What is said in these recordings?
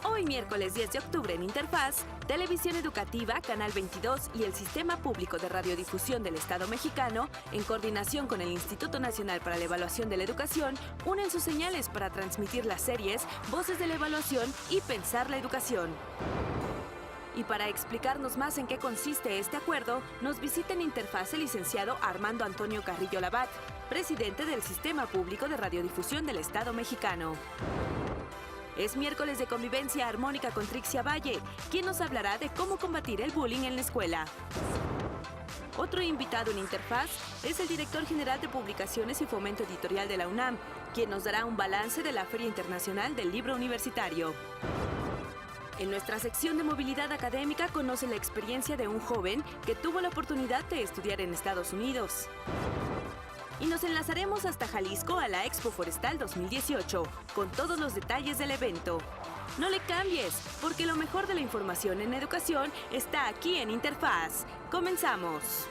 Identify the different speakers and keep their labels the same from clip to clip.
Speaker 1: Hoy miércoles 10 de octubre en Interfaz, Televisión Educativa, Canal 22 y el Sistema Público de Radiodifusión del Estado Mexicano, en coordinación con el Instituto Nacional para la Evaluación de la Educación, unen sus señales para transmitir las series, Voces de la Evaluación y Pensar la Educación. Y para explicarnos más en qué consiste este acuerdo, nos visita en Interfaz el licenciado Armando Antonio Carrillo Labat, presidente del Sistema Público de Radiodifusión del Estado Mexicano. Es miércoles de convivencia armónica con Trixia Valle, quien nos hablará de cómo combatir el bullying en la escuela. Otro invitado en Interfaz es el director general de Publicaciones y Fomento Editorial de la UNAM, quien nos dará un balance de la Feria Internacional del Libro Universitario. En nuestra sección de movilidad académica conoce la experiencia de un joven que tuvo la oportunidad de estudiar en Estados Unidos. Y nos enlazaremos hasta Jalisco a la Expo Forestal 2018, con todos los detalles del evento. No le cambies, porque lo mejor de la información en educación está aquí en Interfaz. ¡Comenzamos!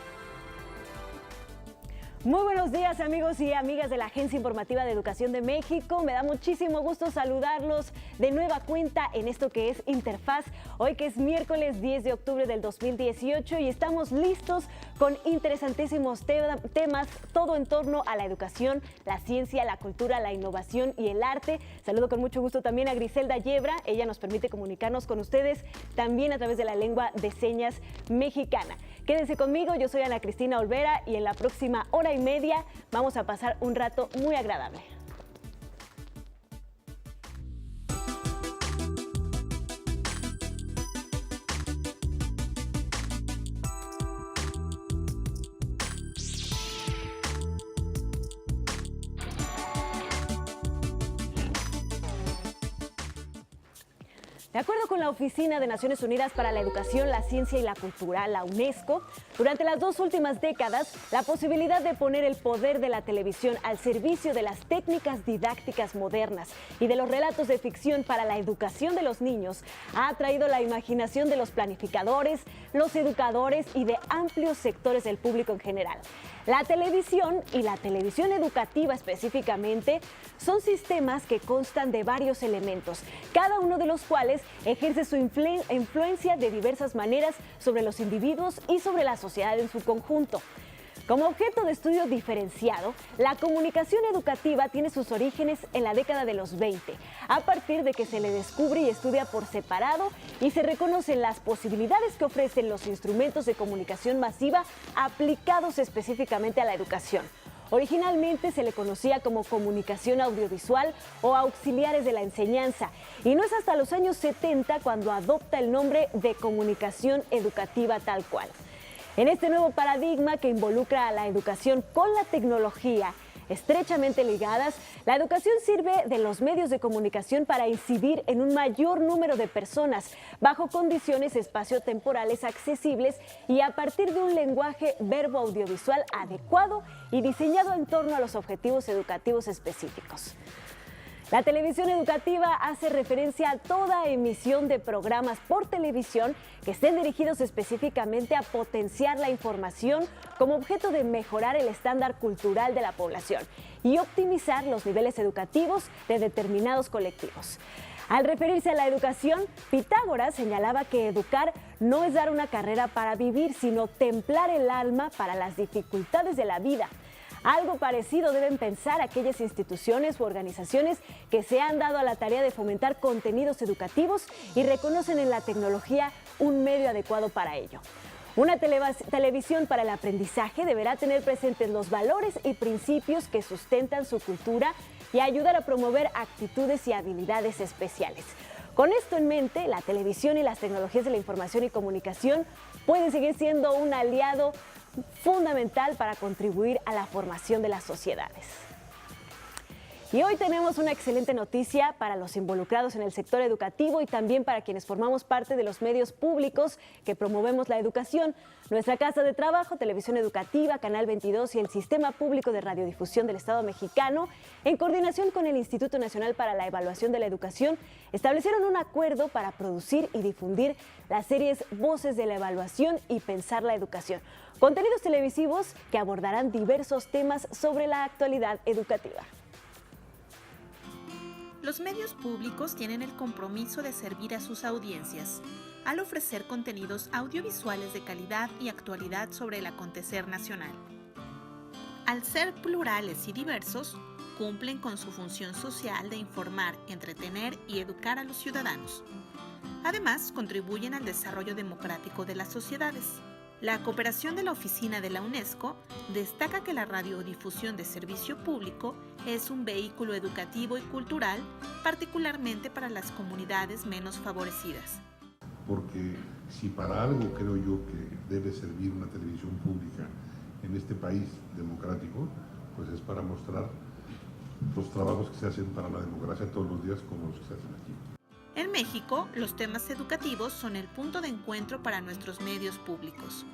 Speaker 2: Muy buenos días, amigos y amigas de la Agencia Informativa de Educación de México. Me da muchísimo gusto saludarlos de nueva cuenta en esto que es Interfaz. Hoy que es miércoles 10 de octubre del 2018 y estamos listos con interesantísimos temas, todo en torno a la educación, la ciencia, la cultura, la innovación y el arte. Saludo con mucho gusto también a Griselda Yebra. Ella nos permite comunicarnos con ustedes también a través de la lengua de señas mexicana. Quédense conmigo, yo soy Ana Cristina Olvera y en la próxima hora y media vamos a pasar un rato muy agradable. De acuerdo con la Oficina de Naciones Unidas para la Educación, la Ciencia y la Cultura, la UNESCO, durante las 2 últimas décadas, la posibilidad de poner el poder de la televisión al servicio de las técnicas didácticas modernas y de los relatos de ficción para la educación de los niños ha atraído la imaginación de los planificadores, los educadores y de amplios sectores del público en general. La televisión y la televisión educativa específicamente son sistemas que constan de varios elementos, cada uno de los cuales ejerce su influencia de diversas maneras sobre los individuos y sobre la sociedad en su conjunto. Como objeto de estudio diferenciado, la comunicación educativa tiene sus orígenes en la década de los 20, a partir de que se le descubre y estudia por separado y se reconocen las posibilidades que ofrecen los instrumentos de comunicación masiva aplicados específicamente a la educación. Originalmente se le conocía como comunicación audiovisual o auxiliares de la enseñanza, y no es hasta los años 70 cuando adopta el nombre de comunicación educativa tal cual. En este nuevo paradigma que involucra a la educación con la tecnología estrechamente ligadas, la educación sirve de los medios de comunicación para incidir en un mayor número de personas bajo condiciones espaciotemporales accesibles y a partir de un lenguaje verbo-audiovisual adecuado y diseñado en torno a los objetivos educativos específicos. La televisión educativa hace referencia a toda emisión de programas por televisión que estén dirigidos específicamente a potenciar la información como objeto de mejorar el estándar cultural de la población y optimizar los niveles educativos de determinados colectivos. Al referirse a la educación, Pitágoras señalaba que educar no es dar una carrera para vivir, sino templar el alma para las dificultades de la vida. Algo parecido deben pensar aquellas instituciones u organizaciones que se han dado a la tarea de fomentar contenidos educativos y reconocen en la tecnología un medio adecuado para ello. Una televisión para el aprendizaje deberá tener presentes los valores y principios que sustentan su cultura y ayudar a promover actitudes y habilidades especiales. Con esto en mente, la televisión y las tecnologías de la información y comunicación pueden seguir siendo un aliado fundamental para contribuir a la formación de las sociedades. Y hoy tenemos una excelente noticia para los involucrados en el sector educativo y también para quienes formamos parte de los medios públicos que promovemos la educación. Nuestra casa de trabajo, Televisión Educativa, Canal 22 y el Sistema Público de Radiodifusión del Estado Mexicano, en coordinación con el Instituto Nacional para la Evaluación de la Educación, establecieron un acuerdo para producir y difundir las series Voces de la Evaluación y Pensar la Educación, contenidos televisivos que abordarán diversos temas sobre la actualidad educativa.
Speaker 3: Los medios públicos tienen el compromiso de servir a sus audiencias, al ofrecer contenidos audiovisuales de calidad y actualidad sobre el acontecer nacional. Al ser plurales y diversos, cumplen con su función social de informar, entretener y educar a los ciudadanos. Además, contribuyen al desarrollo democrático de las sociedades. La cooperación de la Oficina de la UNESCO destaca que la radiodifusión de servicio público es un vehículo educativo y cultural, particularmente para las comunidades menos favorecidas.
Speaker 4: Porque si para algo creo yo que debe servir una televisión pública en este país democrático, pues es para mostrar los trabajos que se hacen para la democracia todos los días como los que se hacen aquí.
Speaker 3: En México, los temas educativos son el punto de encuentro para nuestros medios públicos.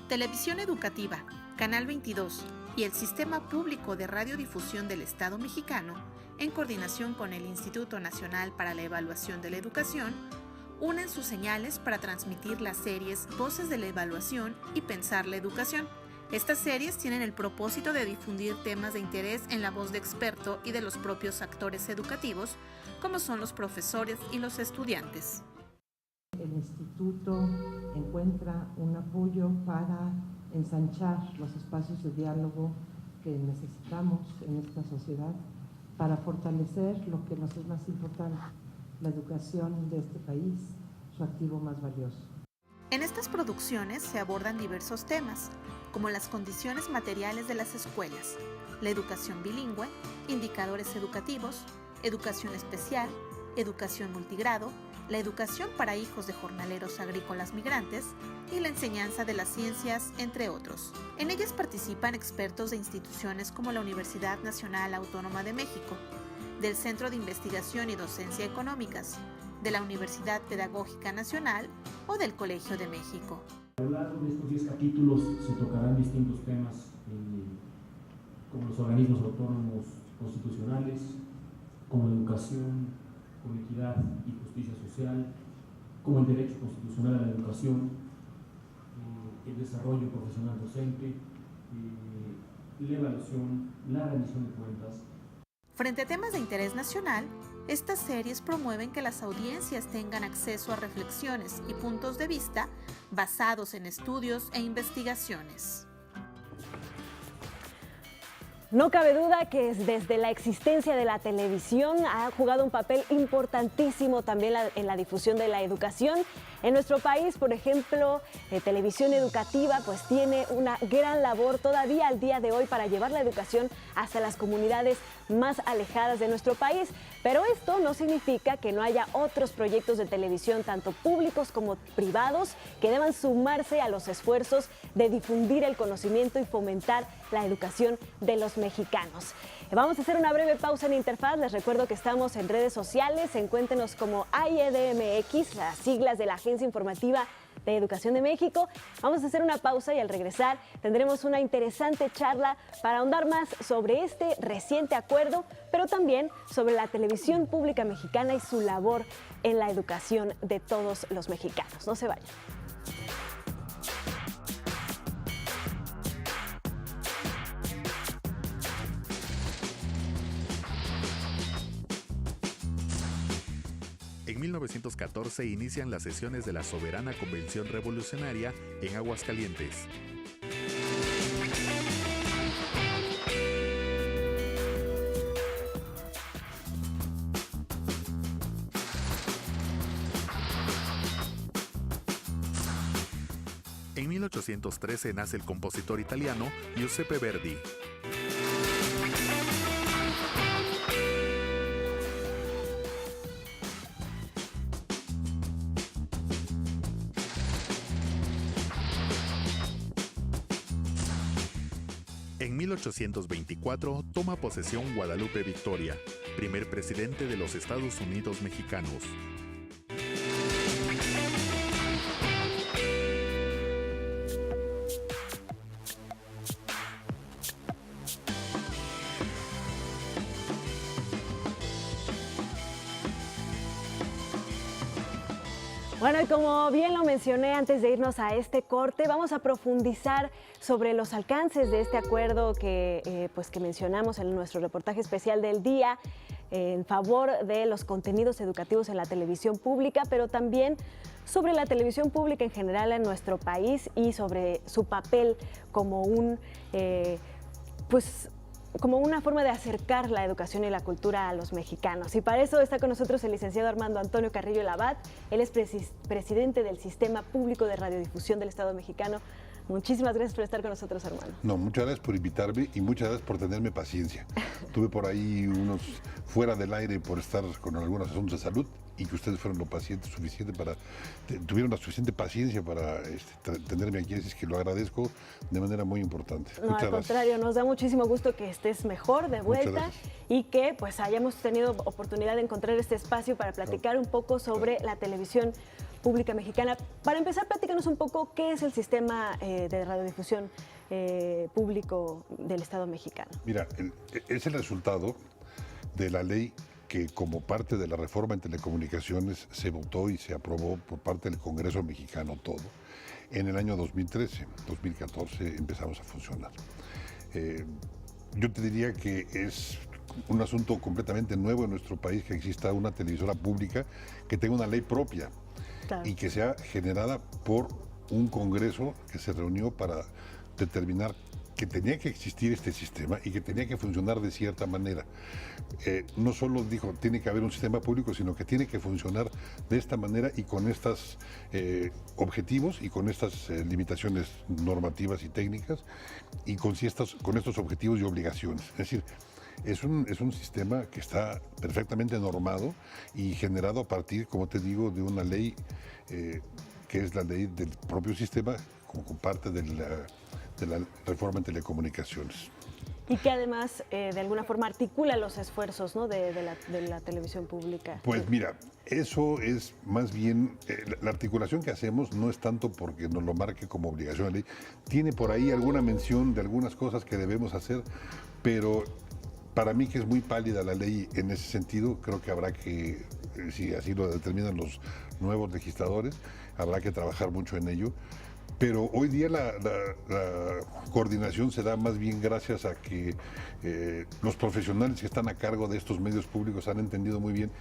Speaker 3: Televisión Educativa, Canal 22 y el Sistema Público de Radiodifusión del Estado Mexicano, en coordinación con el Instituto Nacional para la Evaluación de la Educación, unen sus señales para transmitir las series Voces de la Evaluación y Pensar la Educación. Estas series tienen el propósito de difundir temas de interés en la voz de experto y de los propios actores educativos, como son los profesores y los estudiantes.
Speaker 5: El instituto encuentra un apoyo para ensanchar los espacios de diálogo que necesitamos en esta sociedad para fortalecer lo que nos es más importante, la educación de este país, su activo más valioso.
Speaker 3: En estas producciones se abordan diversos temas, como las condiciones materiales de las escuelas, la educación bilingüe, indicadores educativos, educación especial, educación multigrado, la educación para hijos de jornaleros agrícolas migrantes y la enseñanza de las ciencias, entre otros. En ellas participan expertos de instituciones como la Universidad Nacional Autónoma de México, del Centro de Investigación y Docencia Económicas, de la Universidad Pedagógica Nacional o del Colegio de México.
Speaker 6: A lo largo de estos 10 capítulos se tocarán distintos temas como los organismos autónomos constitucionales, como la educación, como equidad y justicia social, como el derecho constitucional a la educación, el desarrollo profesional docente, la evaluación, la rendición de cuentas.
Speaker 3: Frente a temas de interés nacional, estas series promueven que las audiencias tengan acceso a reflexiones y puntos de vista basados en estudios e investigaciones.
Speaker 2: No cabe duda que desde la existencia de la televisión ha jugado un papel importantísimo también en la difusión de la educación. En nuestro país, por ejemplo, Televisión Educativa pues tiene una gran labor todavía al día de hoy para llevar la educación hasta las comunidades más alejadas de nuestro país. Pero esto no significa que no haya otros proyectos de televisión, tanto públicos como privados, que deban sumarse a los esfuerzos de difundir el conocimiento y fomentar la educación de los mexicanos. Vamos a hacer una breve pausa en Interfaz. Les recuerdo que estamos en redes sociales. Encuéntrenos como AIEDMX, las siglas de la Agencia Informativa de Educación de México. Vamos a hacer una pausa y al regresar tendremos una interesante charla para ahondar más sobre este reciente acuerdo, pero también sobre la televisión pública mexicana y su labor en la educación de todos los mexicanos. No se vayan.
Speaker 7: En 1914 inician las sesiones de la Soberana Convención Revolucionaria en Aguascalientes. En 1813 nace el compositor italiano Giuseppe Verdi. En 1824 toma posesión Guadalupe Victoria, primer presidente de los Estados Unidos mexicanos.
Speaker 2: Bueno, y como bien lo mencioné antes de irnos a este corte, vamos a profundizar sobre los alcances de este acuerdo que mencionamos en nuestro reportaje especial del día. en favor de los contenidos educativos en la televisión pública, pero también sobre la televisión pública en general en nuestro país y sobre su papel como como una forma de acercar la educación y la cultura a los mexicanos. Y para eso está con nosotros el licenciado Armando Antonio Carrillo Labat. Él es presidente del Sistema Público de Radiodifusión del Estado Mexicano. Muchísimas gracias por estar con nosotros, hermano.
Speaker 4: No, muchas gracias por invitarme y muchas gracias por tenerme paciencia. Tuve por ahí unos fuera del aire por estar con algunos asuntos de salud y que ustedes fueron lo pacientes suficiente tuvieron la suficiente paciencia para tenerme aquí, así es que lo agradezco de manera muy importante.
Speaker 2: No, al contrario, nos da muchísimo gusto que estés mejor de vuelta y que pues hayamos tenido oportunidad de encontrar este espacio para platicar un poco sobre la televisión pública mexicana. Para empezar, platícanos un poco qué es el sistema de radiodifusión público del Estado mexicano.
Speaker 4: Mira, es el resultado de la ley que como parte de la reforma en telecomunicaciones se votó y se aprobó por parte del Congreso mexicano todo. En el año 2013, 2014 empezamos a funcionar. Yo te diría que es un asunto completamente nuevo en nuestro país que exista una televisora pública que tenga una ley propia. Claro. Y que sea generada por un Congreso que se reunió para determinar que tenía que existir este sistema y que tenía que funcionar de cierta manera. No solo dijo tiene que haber un sistema público, sino que tiene que funcionar de esta manera y con estos objetivos y con estas limitaciones normativas y técnicas y con estos objetivos y obligaciones. Es decir, es un sistema que está perfectamente normado y generado a partir, como te digo, de una ley que es la ley del propio sistema como parte de la reforma en telecomunicaciones.
Speaker 2: Y que además, de alguna forma, articula los esfuerzos, ¿no?, de la televisión pública.
Speaker 4: Pues mira, eso es más bien, la articulación que hacemos no es tanto porque nos lo marque como obligación la ley. Tiene por ahí alguna mención de algunas cosas que debemos hacer, pero para mí que es muy pálida la ley en ese sentido, creo que habrá que, si así lo determinan los nuevos legisladores, habrá que trabajar mucho en ello. Pero hoy día la coordinación se da más bien gracias a que los profesionales que están a cargo de estos medios públicos han entendido muy bien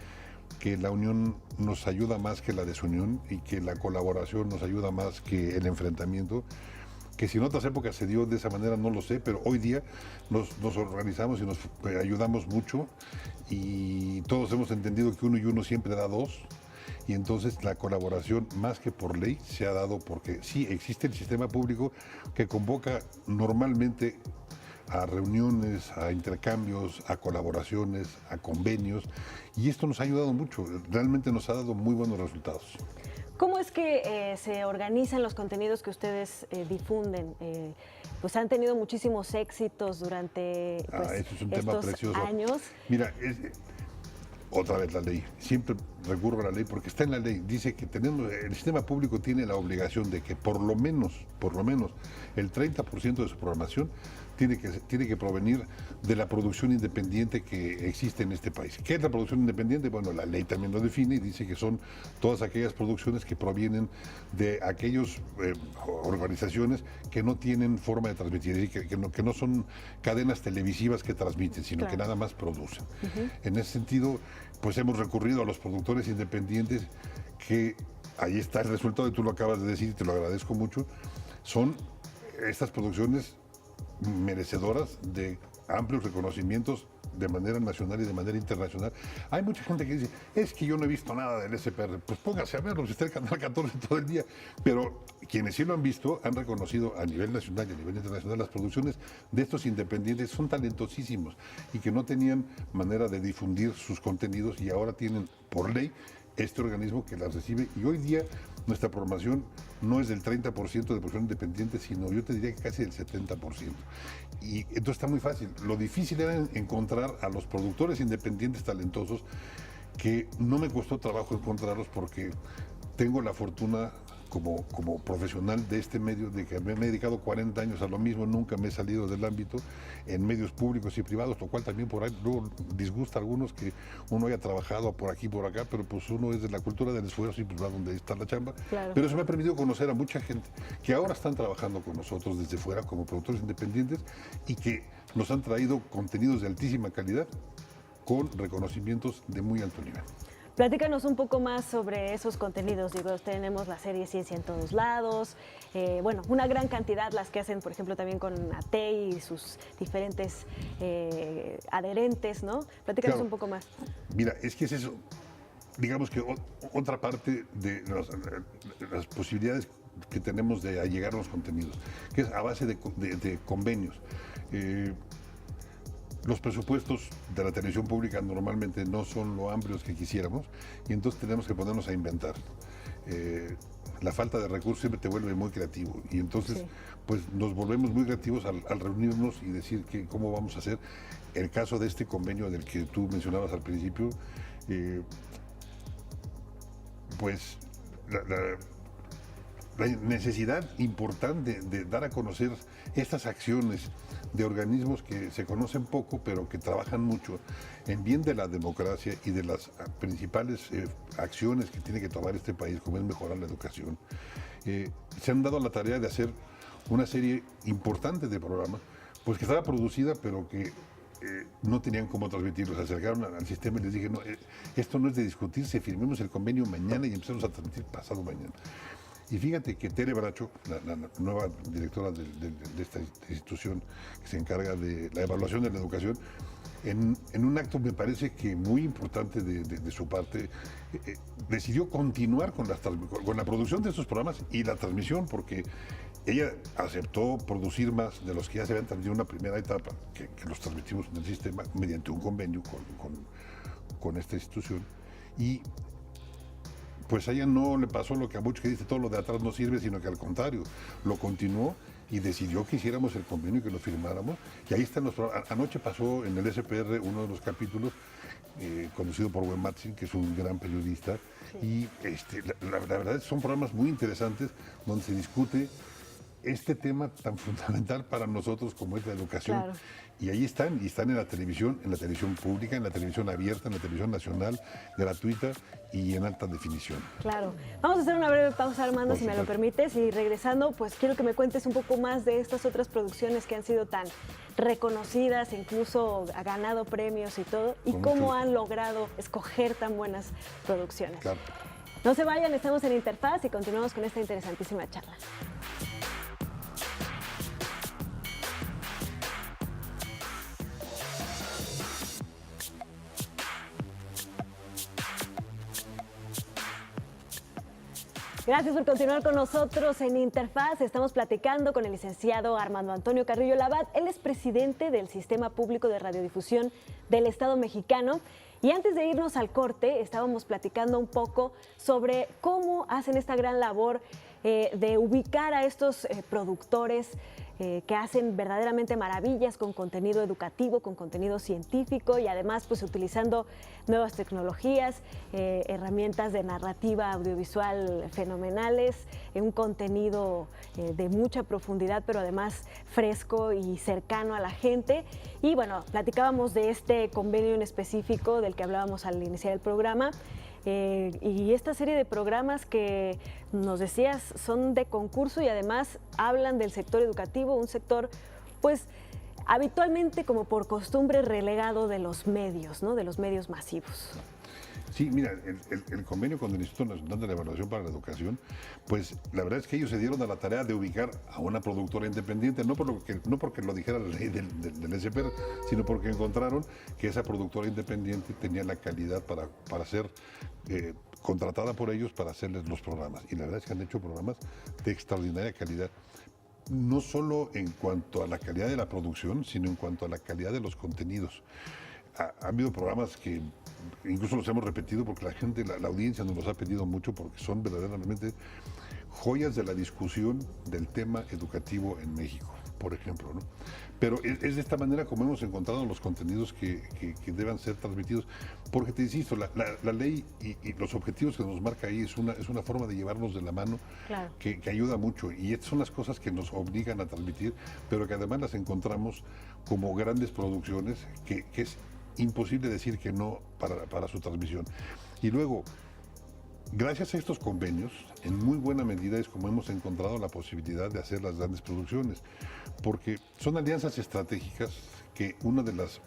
Speaker 4: que la unión nos ayuda más que la desunión y que la colaboración nos ayuda más que el enfrentamiento. Que si en otras épocas se dio de esa manera no lo sé, pero hoy día nos organizamos y nos ayudamos mucho y todos hemos entendido que uno y uno siempre da dos. Y entonces la colaboración, más que por ley, se ha dado porque sí existe el sistema público que convoca normalmente a reuniones, a intercambios, a colaboraciones, a convenios, y esto nos ha ayudado mucho, realmente nos ha dado muy buenos resultados.
Speaker 2: ¿Cómo es que se organizan los contenidos que ustedes difunden? Pues han tenido muchísimos éxitos durante
Speaker 4: eso es un tema precioso.
Speaker 2: Años.
Speaker 4: Mira, otra vez la ley, siempre recurro a la ley porque está en la ley, dice que el sistema público tiene la obligación de que por lo menos el 30% de su programación tiene que provenir de la producción independiente que existe en este país. ¿Qué es la producción independiente? Bueno, la ley también lo define y dice que son todas aquellas producciones que provienen de aquellas organizaciones que no tienen forma de transmitir, que no son cadenas televisivas que transmiten, sino que nada más producen. En ese sentido, pues hemos recurrido a los productores independientes que, ahí está el resultado, y tú lo acabas de decir y te lo agradezco mucho, son estas producciones merecedoras de amplios reconocimientos de manera nacional y de manera internacional. Hay mucha gente que dice, es que yo no he visto nada del SPR. Pues póngase a verlo, si está el Canal 14 todo el día. Pero quienes sí lo han visto han reconocido a nivel nacional y a nivel internacional las producciones de estos independientes son talentosísimos y que no tenían manera de difundir sus contenidos y ahora tienen por ley este organismo que las recibe, y hoy día nuestra programación no es del 30% de producción independiente, sino yo te diría que casi del 70%. Y entonces está muy fácil. Lo difícil era encontrar a los productores independientes talentosos, que no me costó trabajo encontrarlos porque tengo la fortuna como profesional de este medio, de que me he dedicado 40 años a lo mismo, nunca me he salido del ámbito en medios públicos y privados, lo cual también por ahí luego disgusta a algunos que uno haya trabajado por aquí y por acá, pero pues uno es de la cultura del esfuerzo y pues va donde está la chamba. Claro. Pero eso me ha permitido conocer a mucha gente que ahora están trabajando con nosotros desde fuera como productores independientes y que nos han traído contenidos de altísima calidad con reconocimientos de muy alto nivel.
Speaker 2: Platícanos un poco más sobre esos contenidos. Digo, tenemos la serie Ciencia en Todos Lados, bueno, una gran cantidad, las que hacen, por ejemplo, también con ATEI y sus diferentes adherentes, ¿no? Platícanos un poco más.
Speaker 4: Mira, es que es eso, digamos que otra parte de las posibilidades que tenemos de llegar a los contenidos, que es a base de convenios. Los presupuestos de la televisión pública normalmente no son lo amplios que quisiéramos y entonces tenemos que ponernos a inventar. La falta de recursos siempre te vuelve muy creativo y entonces pues nos volvemos muy creativos al reunirnos y decir cómo vamos a hacer. El caso de este convenio del que tú mencionabas al principio, pues la necesidad importante de dar a conocer estas acciones de organismos que se conocen poco, pero que trabajan mucho en bien de la democracia y de las principales acciones que tiene que tomar este país, como es mejorar la educación. Se han dado la tarea de hacer una serie importante de programas, pues que estaba producida, pero que no tenían cómo transmitirlo. Se acercaron al sistema y les dije, no, esto no es de discutirse, firmemos el convenio mañana y empezamos a transmitir pasado mañana. Y fíjate que Tere Bracho, la nueva directora de esta institución que se encarga de la evaluación de la educación, en un acto me parece que muy importante de su parte, decidió continuar con la producción de estos programas y la transmisión, porque ella aceptó producir más de los que ya se habían transmitido en una primera etapa, que los transmitimos en el sistema mediante un convenio con esta institución. Y pues a ella no le pasó lo que a muchos que dice todo lo de atrás no sirve, sino que al contrario, lo continuó y decidió que hiciéramos el convenio y que lo firmáramos. Y ahí están los programas. Anoche pasó en el SPR uno de los capítulos, conducido por Gwen Matzin, que es un gran periodista. Sí. Y la verdad son programas muy interesantes donde se discute este tema tan fundamental para nosotros como es la educación. Claro. Y ahí están en la televisión pública, en la televisión abierta, en la televisión nacional, gratuita y en alta definición.
Speaker 2: Claro. Vamos a hacer una breve pausa, Armando, si me lo permites, y regresando, pues quiero que me cuentes un poco más de estas otras producciones que han sido tan reconocidas, incluso ha ganado premios y todo, y cómo han logrado escoger tan buenas producciones. Claro. No se vayan, estamos en Interfaz y continuamos con esta interesantísima charla. Gracias por continuar con nosotros en Interfaz. Estamos platicando con el licenciado Armando Antonio Carrillo Labat. Él es presidente del Sistema Público de Radiodifusión del Estado Mexicano. Y antes de irnos al corte, estábamos platicando un poco sobre cómo hacen esta gran labor de ubicar a estos productores que hacen verdaderamente maravillas con contenido educativo, con contenido científico y además pues utilizando nuevas tecnologías, herramientas de narrativa audiovisual fenomenales, un contenido de mucha profundidad pero además fresco y cercano a la gente. Y bueno, platicábamos de este convenio en específico del que hablábamos al iniciar el programa. Y esta serie de programas que nos decías son de concurso y además hablan del sector educativo, un sector pues habitualmente como por costumbre relegado de los medios, ¿no? De los medios masivos.
Speaker 4: Sí, mira, el convenio con el Instituto Nacional de la Evaluación para la Educación, pues la verdad es que ellos se dieron a la tarea de ubicar a una productora independiente, no porque lo dijera la ley del SPR, sino porque encontraron que esa productora independiente tenía la calidad para ser contratada por ellos para hacerles los programas. Y la verdad es que han hecho programas de extraordinaria calidad, no solo en cuanto a la calidad de la producción, sino en cuanto a la calidad de los contenidos. Ha habido programas que incluso los hemos repetido porque la gente, la audiencia nos los ha pedido mucho porque son verdaderamente joyas de la discusión del tema educativo en México, por ejemplo, ¿no? Pero es de esta manera como hemos encontrado los contenidos que deban ser transmitidos, porque te insisto, la ley y los objetivos que nos marca ahí es una forma de llevarnos de la mano. Claro. que ayuda mucho, y estas son las cosas que nos obligan a transmitir, pero que además las encontramos como grandes producciones que es imposible decir que no para su transmisión. Y luego, gracias a estos convenios, en muy buena medida es como hemos encontrado la posibilidad de hacer las grandes producciones, porque son alianzas estratégicas que una de las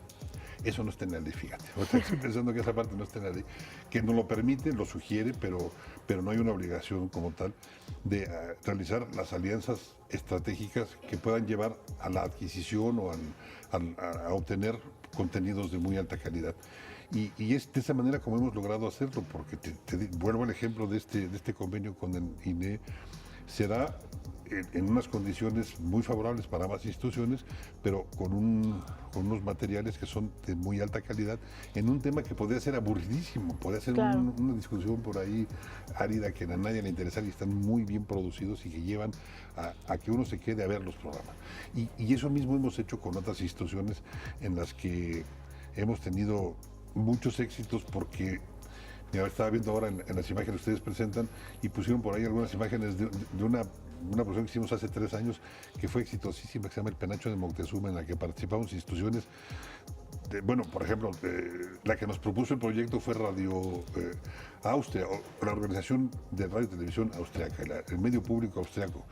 Speaker 4: Eso no está en la ley, fíjate. O sea, estoy pensando que esa parte no está en la ley, que nos lo permite, lo sugiere, pero no hay una obligación como tal de realizar las alianzas estratégicas que puedan llevar a la adquisición o a obtener contenidos de muy alta calidad. Y es de esa manera como hemos logrado hacerlo, porque vuelvo al ejemplo de este convenio con el INE. Se da en unas condiciones muy favorables para ambas instituciones, pero con unos materiales que son de muy alta calidad, en un tema que podría ser aburridísimo, podría ser
Speaker 2: Claro.
Speaker 4: una discusión por ahí árida que a nadie le interesa, y están muy bien producidos y que llevan a que uno se quede a ver los programas. Y eso mismo hemos hecho con otras instituciones en las que hemos tenido muchos éxitos, porque mira, estaba viendo ahora en las imágenes que ustedes presentan y pusieron por ahí algunas imágenes de una producción que hicimos hace 3 años que fue exitosísima, que se llama El Penacho de Moctezuma, en la que participamos instituciones. Bueno, por ejemplo, la que nos propuso el proyecto fue Radio Austria, o la Organización de Radio y Televisión Austriaca, el medio público austriaco.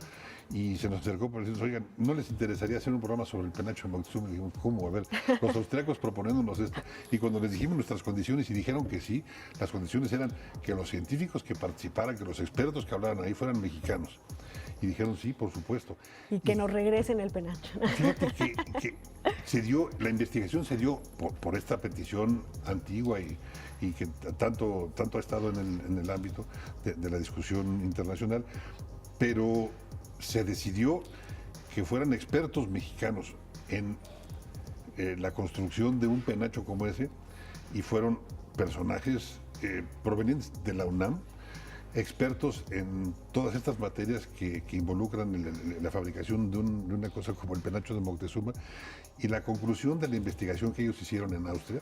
Speaker 4: Y se nos acercó para decirnos, oigan, ¿no les interesaría hacer un programa sobre el penacho de Moctezuma? Y dijimos, ¿cómo? A ver, los austriacos proponiéndonos esto. Y cuando les dijimos nuestras condiciones y dijeron que sí, las condiciones eran que los científicos que participaran, que los expertos que hablaran ahí fueran mexicanos. Y dijeron, sí, por supuesto.
Speaker 2: Y que nos regresen el penacho.
Speaker 4: Fíjate que se dio, la investigación se dio por esta petición antigua y que tanto ha estado en el ámbito de la discusión internacional, pero se decidió que fueran expertos mexicanos en la construcción de un penacho como ese, y fueron personajes provenientes de la UNAM, expertos en todas estas materias que involucran la fabricación de una cosa como el penacho de Moctezuma. Y la conclusión de la investigación que ellos hicieron en Austria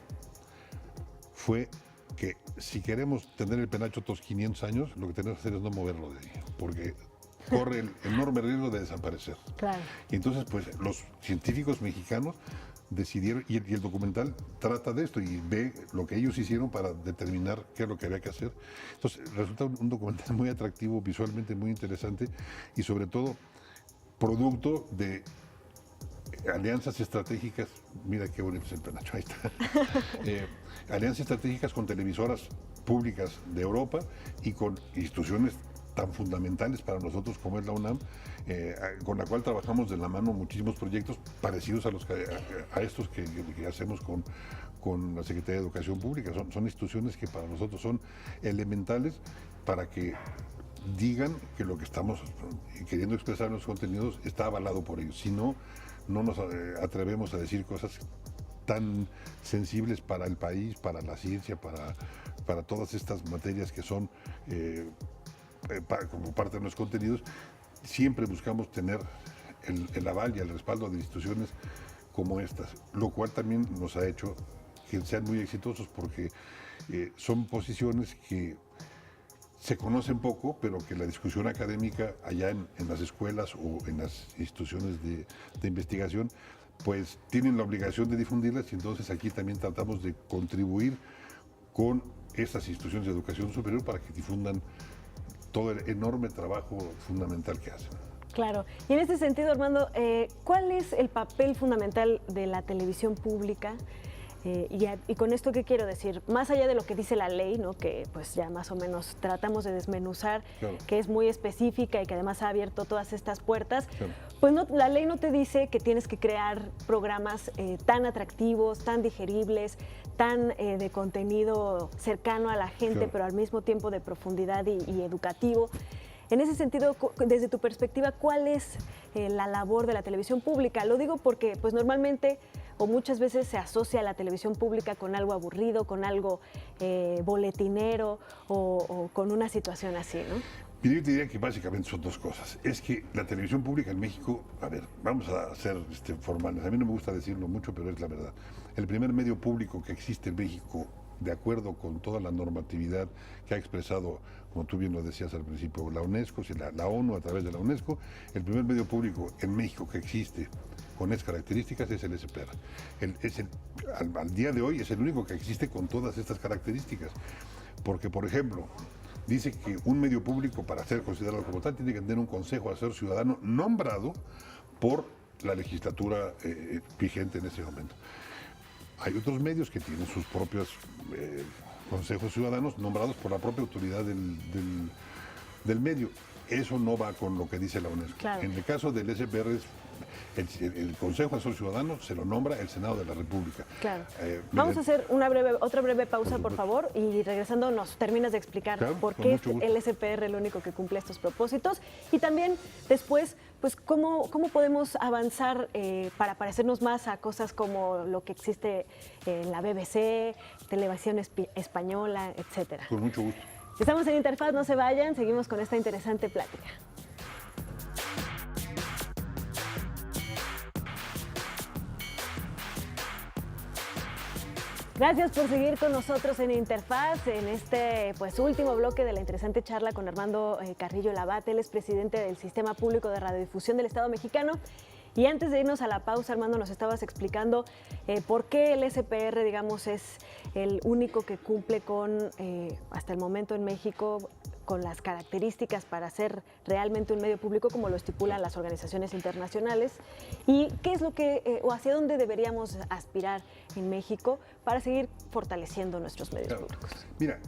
Speaker 4: fue que si queremos tener el penacho otros 500 años, lo que tenemos que hacer es no moverlo de ahí, porque corre el enorme riesgo de desaparecer.
Speaker 2: Claro.
Speaker 4: Y entonces, pues, los científicos mexicanos decidieron, y el documental trata de esto y ve lo que ellos hicieron para determinar qué es lo que había que hacer. Entonces, resulta un documental muy atractivo, visualmente muy interesante, y sobre todo, producto de alianzas estratégicas. Mira qué bonito es el penacho, ahí está. Alianzas estratégicas con televisoras públicas de Europa y con instituciones tan fundamentales para nosotros como es la UNAM, con la cual trabajamos de la mano muchísimos proyectos parecidos a estos que hacemos con la Secretaría de Educación Pública. Son instituciones que para nosotros son elementales para que digan que lo que estamos queriendo expresar en los contenidos está avalado por ellos. Si no, no nos atrevemos a decir cosas tan sensibles para el país, para la ciencia, para todas estas materias que son como parte de los contenidos. Siempre buscamos tener el aval y el respaldo de instituciones como estas, lo cual también nos ha hecho que sean muy exitosos, porque son posiciones que se conocen poco, pero que la discusión académica allá en las escuelas o en las instituciones de investigación, pues tienen la obligación de difundirlas, y entonces aquí también tratamos de contribuir con estas instituciones de educación superior para que difundan todo el enorme trabajo fundamental que hacen.
Speaker 2: Claro. Y en este sentido, Armando, ¿cuál es el papel fundamental de la televisión pública? Y con esto, ¿qué quiero decir? Más allá de lo que dice la ley, ¿no? Que pues ya más o menos tratamos de desmenuzar, claro, que es muy específica y que además ha abierto todas estas puertas, claro, pues no, la ley no te dice que tienes que crear programas tan atractivos, tan digeribles, tan de contenido cercano a la gente, claro, pero al mismo tiempo de profundidad y educativo. En ese sentido, desde tu perspectiva, ¿cuál es la labor de la televisión pública? Lo digo porque pues normalmente o muchas veces se asocia a la televisión pública con algo aburrido, con algo boletinero o con una situación así, ¿no?
Speaker 4: Yo te diría que básicamente son dos cosas. Es que la televisión pública en México, a ver, vamos a ser formales, a mí no me gusta decirlo mucho, pero es la verdad. El primer medio público que existe en México, de acuerdo con toda la normatividad que ha expresado, como tú bien lo decías al principio, la UNESCO, la ONU a través de la UNESCO, el primer medio público en México que existe con esas características es el SPR. Al día de hoy es el único que existe con todas estas características. Porque, por ejemplo, dice que un medio público, para ser considerado como tal, tiene que tener un consejo asesor ciudadano nombrado por la legislatura vigente en ese momento. Hay otros medios que tienen sus propios consejos ciudadanos nombrados por la propia autoridad del medio. Eso no va con lo que dice la UNESCO.
Speaker 2: Claro.
Speaker 4: En el caso del SPR, el Consejo Asesor Ciudadano se lo nombra el Senado de la República.
Speaker 2: Claro. Vamos a hacer otra breve pausa, por favor, y regresando nos terminas de explicar por qué es el SPR el único que cumple estos propósitos y también después, pues cómo podemos avanzar para parecernos más a cosas como lo que existe en la BBC, Televisión Española, etcétera.
Speaker 4: Con mucho gusto.
Speaker 2: Estamos en Interfaz, no se vayan, seguimos con esta interesante plática. Gracias por seguir con nosotros en Interfaz, en este último bloque de la interesante charla con Armando Carrillo Labate. Él es presidente del Sistema Público de Radiodifusión del Estado Mexicano. Y antes de irnos a la pausa, Armando, nos estabas explicando por qué el SPR, digamos, es el único que cumple con, hasta el momento en México, con las características para ser realmente un medio público como lo estipulan las organizaciones internacionales y qué es lo que o hacia dónde deberíamos aspirar en México para seguir fortaleciendo nuestros medios públicos.
Speaker 4: Mira,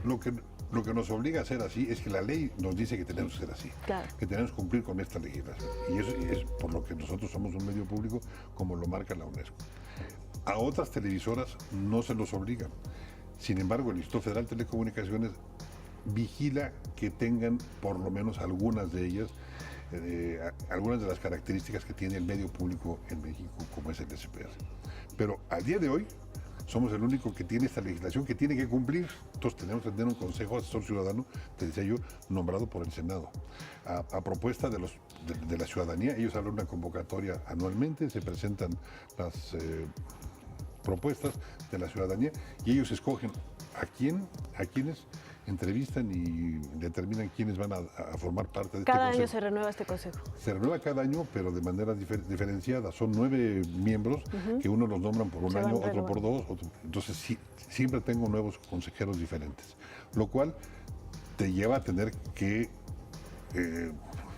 Speaker 4: lo que nos obliga a ser así es que la ley nos dice que tenemos que ser así, que tenemos que cumplir con esta legislación y eso es por lo que nosotros somos un medio público como lo marca la UNESCO. A otras televisoras no se los obligan, sin embargo el Instituto Federal de Telecomunicaciones vigila que tengan por lo menos algunas de ellas, algunas de las características que tiene el medio público en México, como es el SPR. Pero al día de hoy somos el único que tiene esta legislación que tiene que cumplir. Entonces tenemos que tener un Consejo Asesor Ciudadano, te decía yo, nombrado por el Senado. A propuesta de la ciudadanía, ellos abren una convocatoria anualmente, se presentan las propuestas de la ciudadanía y ellos escogen a quiénes entrevistan y determinan quiénes van a formar parte de este consejo.
Speaker 2: Cada año se renueva este consejo.
Speaker 4: Se renueva cada año, pero de manera diferenciada. Son 9 miembros que unos los nombran por un año, otro por 2. Entonces siempre tengo nuevos consejeros diferentes, lo cual te lleva a tener que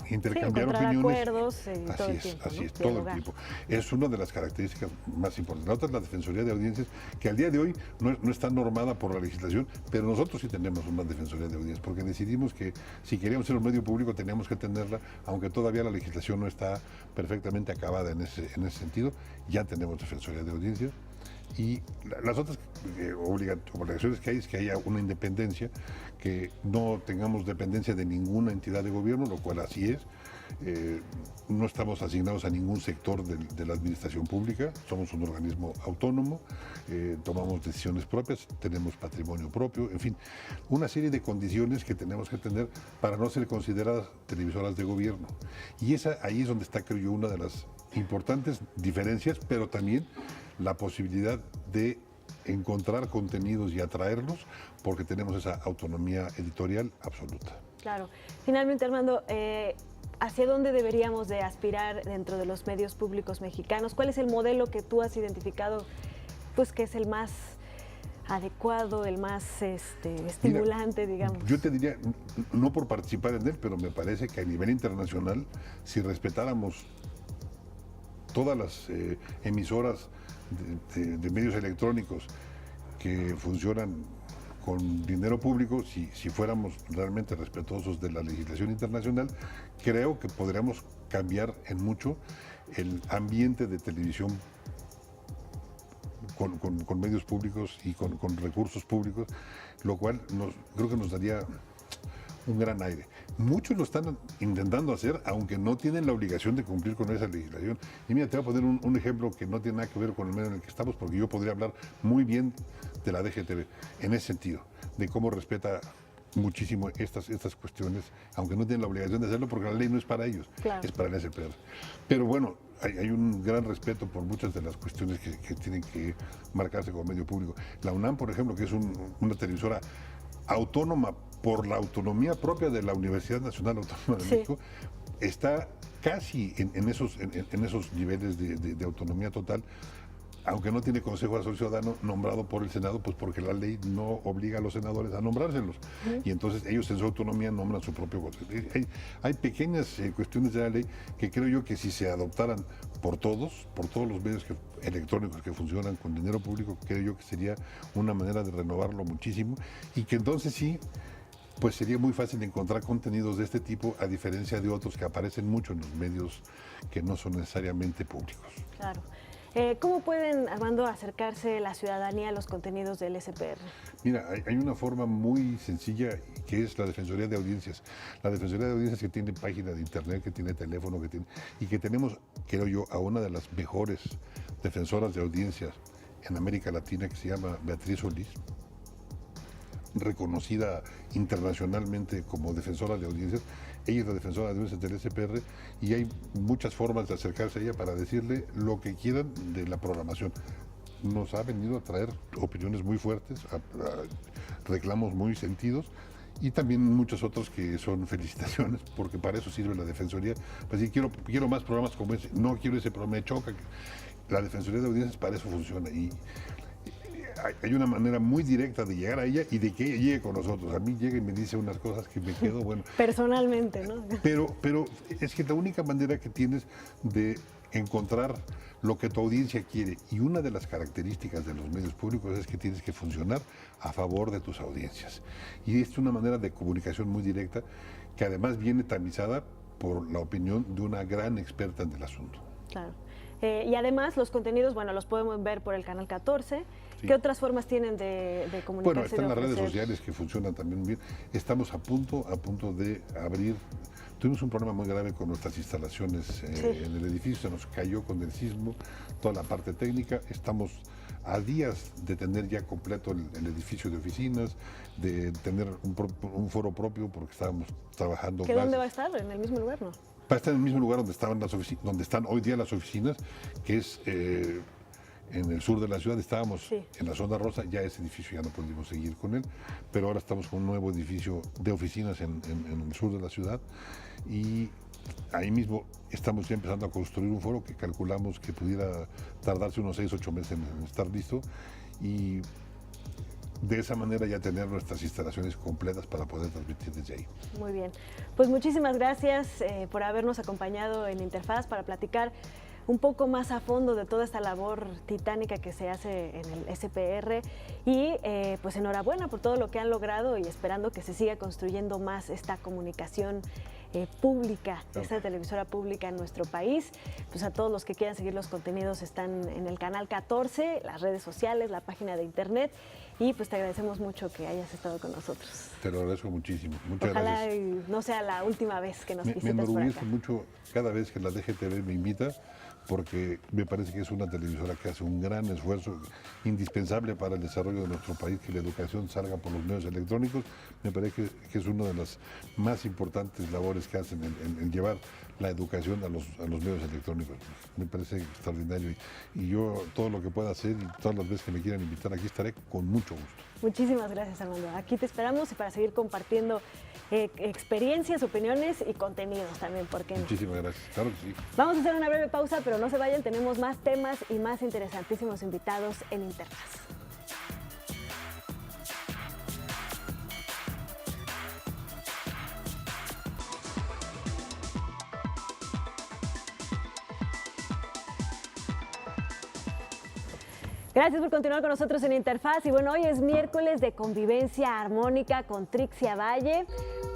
Speaker 4: intercambiar opiniones.
Speaker 2: Acuerdos, todo el tiempo,
Speaker 4: así es, todo el tiempo. Es una de las características más importantes. La otra es la Defensoría de Audiencias, que al día de hoy no está normada por la legislación, pero nosotros sí tenemos una Defensoría de Audiencias, porque decidimos que si queríamos ser un medio público teníamos que tenerla, aunque todavía la legislación no está perfectamente acabada en ese sentido, ya tenemos Defensoría de Audiencias. Y las otras obligaciones que hay es que haya una independencia, que no tengamos dependencia de ninguna entidad de gobierno, lo cual así es. No estamos asignados a ningún sector de la administración pública, somos un organismo autónomo, tomamos decisiones propias, tenemos patrimonio propio, en fin, una serie de condiciones que tenemos que tener para no ser consideradas televisoras de gobierno. Y ahí es donde está, creo yo, una de las importantes diferencias, pero también la posibilidad de encontrar contenidos y atraerlos porque tenemos esa autonomía editorial absoluta.
Speaker 2: Claro. Finalmente, Armando, ¿hacia dónde deberíamos de aspirar dentro de los medios públicos mexicanos? ¿Cuál es el modelo que tú has identificado, pues, que es el más adecuado, el más estimulante, digamos?
Speaker 4: Yo te diría, no por participar en él, pero me parece que a nivel internacional, si respetáramos todas las emisoras de medios electrónicos que funcionan con dinero público, si fuéramos realmente respetuosos de la legislación internacional, creo que podríamos cambiar en mucho el ambiente de televisión con medios públicos y con recursos públicos, lo cual creo que nos daría un gran aire. Muchos lo están intentando hacer, aunque no tienen la obligación de cumplir con esa legislación. Y mira, te voy a poner un ejemplo que no tiene nada que ver con el medio en el que estamos, porque yo podría hablar muy bien de la DGTV en ese sentido, de cómo respeta muchísimo estas cuestiones, aunque no tienen la obligación de hacerlo, porque la ley no es para ellos, es para el SPR. Pero bueno, hay un gran respeto por muchas de las cuestiones que tienen que marcarse como medio público. La UNAM, por ejemplo, que es una televisora autónoma por la autonomía propia de la Universidad Nacional Autónoma de México, está casi en esos niveles de autonomía total, aunque no tiene Consejo Asesor Ciudadano nombrado por el Senado, pues porque la ley no obliga a los senadores a nombrárselos. Y entonces ellos en su autonomía nombran su propio consejo. Hay pequeñas cuestiones de la ley que creo yo que si se adoptaran por todos los medios electrónicos que funcionan con dinero público, creo yo que sería una manera de renovarlo muchísimo y que entonces sí, pues sería muy fácil encontrar contenidos de este tipo, a diferencia de otros que aparecen mucho en los medios que no son necesariamente públicos.
Speaker 2: Claro. ¿Cómo pueden, Armando, acercarse la ciudadanía a los contenidos del SPR?
Speaker 4: Mira, hay una forma muy sencilla que es la Defensoría de Audiencias. La Defensoría de Audiencias que tiene página de internet, que tiene teléfono, y que tenemos, creo yo, a una de las mejores defensoras de audiencias en América Latina, que se llama Beatriz Solís, reconocida internacionalmente como defensora de audiencias. Ella es la defensora de audiencias del SPR y hay muchas formas de acercarse a ella para decirle lo que quieran de la programación. Nos ha venido a traer opiniones muy fuertes, reclamos muy sentidos y también muchos otros que son felicitaciones, porque para eso sirve la Defensoría. Pues si quiero más programas como ese, no quiero ese programa, me choca. La Defensoría de Audiencias para eso funciona y hay una manera muy directa de llegar a ella y de que ella llegue con nosotros. A mí llega y me dice unas cosas que me quedo, bueno.
Speaker 2: Personalmente, ¿no?
Speaker 4: Pero es que la única manera que tienes de encontrar lo que tu audiencia quiere, y una de las características de los medios públicos es que tienes que funcionar a favor de tus audiencias. Y es una manera de comunicación muy directa que además viene tamizada por la opinión de una gran experta en el asunto.
Speaker 2: Claro. Y además los contenidos, bueno, los podemos ver por el canal 14. Sí. ¿Qué otras formas tienen de comunicarse?
Speaker 4: Bueno, están las redes sociales que funcionan también bien. Estamos a punto de abrir. Tuvimos un problema muy grave con nuestras instalaciones en el edificio, se nos cayó con el sismo toda la parte técnica. Estamos a días de tener ya completo el edificio de oficinas, de tener un foro propio porque estábamos trabajando.
Speaker 2: ¿Dónde va a estar? ¿En el mismo lugar, no?
Speaker 4: Va a estar en el mismo lugar donde están hoy día las oficinas, que es en el sur de la ciudad. Estábamos en la zona rosa, ya ese edificio ya no pudimos seguir con él, pero ahora estamos con un nuevo edificio de oficinas en el sur de la ciudad y ahí mismo estamos ya empezando a construir un foro que calculamos que pudiera tardarse unos 6 o 8 meses en estar listo y de esa manera ya tener nuestras instalaciones completas para poder transmitir desde ahí.
Speaker 2: Muy bien, pues muchísimas gracias por habernos acompañado en Interfaz para platicar un poco más a fondo de toda esta labor titánica que se hace en el SPR y pues enhorabuena por todo lo que han logrado y esperando que se siga construyendo más esta comunicación pública, esta televisora pública en nuestro país. Pues a todos los que quieran seguir los contenidos están en el canal 14, las redes sociales, la página de internet y pues te agradecemos mucho que hayas estado con nosotros.
Speaker 4: Te lo agradezco muchísimo. Muchas
Speaker 2: Ojalá
Speaker 4: gracias.
Speaker 2: No sea la última vez que nos visites
Speaker 4: Me enorgullezco
Speaker 2: por acá.
Speaker 4: mucho cada vez que la DGTV me invita, porque me parece que es una televisora que hace un gran esfuerzo indispensable para el desarrollo de nuestro país, que la educación salga por los medios electrónicos. Me parece que es una de las más importantes labores que hacen en llevar la educación a los medios electrónicos. Me parece extraordinario y yo todo lo que pueda hacer y todas las veces que me quieran invitar aquí estaré con mucho gusto.
Speaker 2: Muchísimas gracias, Armando. Aquí te esperamos y para seguir compartiendo experiencias, opiniones y contenidos también, ¿por qué no?
Speaker 4: Muchísimas gracias, claro que sí.
Speaker 2: Vamos a hacer una breve pausa, pero no se vayan, tenemos más temas y más interesantísimos invitados en Interfaz. Gracias por continuar con nosotros en Interfaz. Y bueno, hoy es miércoles de convivencia armónica con Trixia Valle.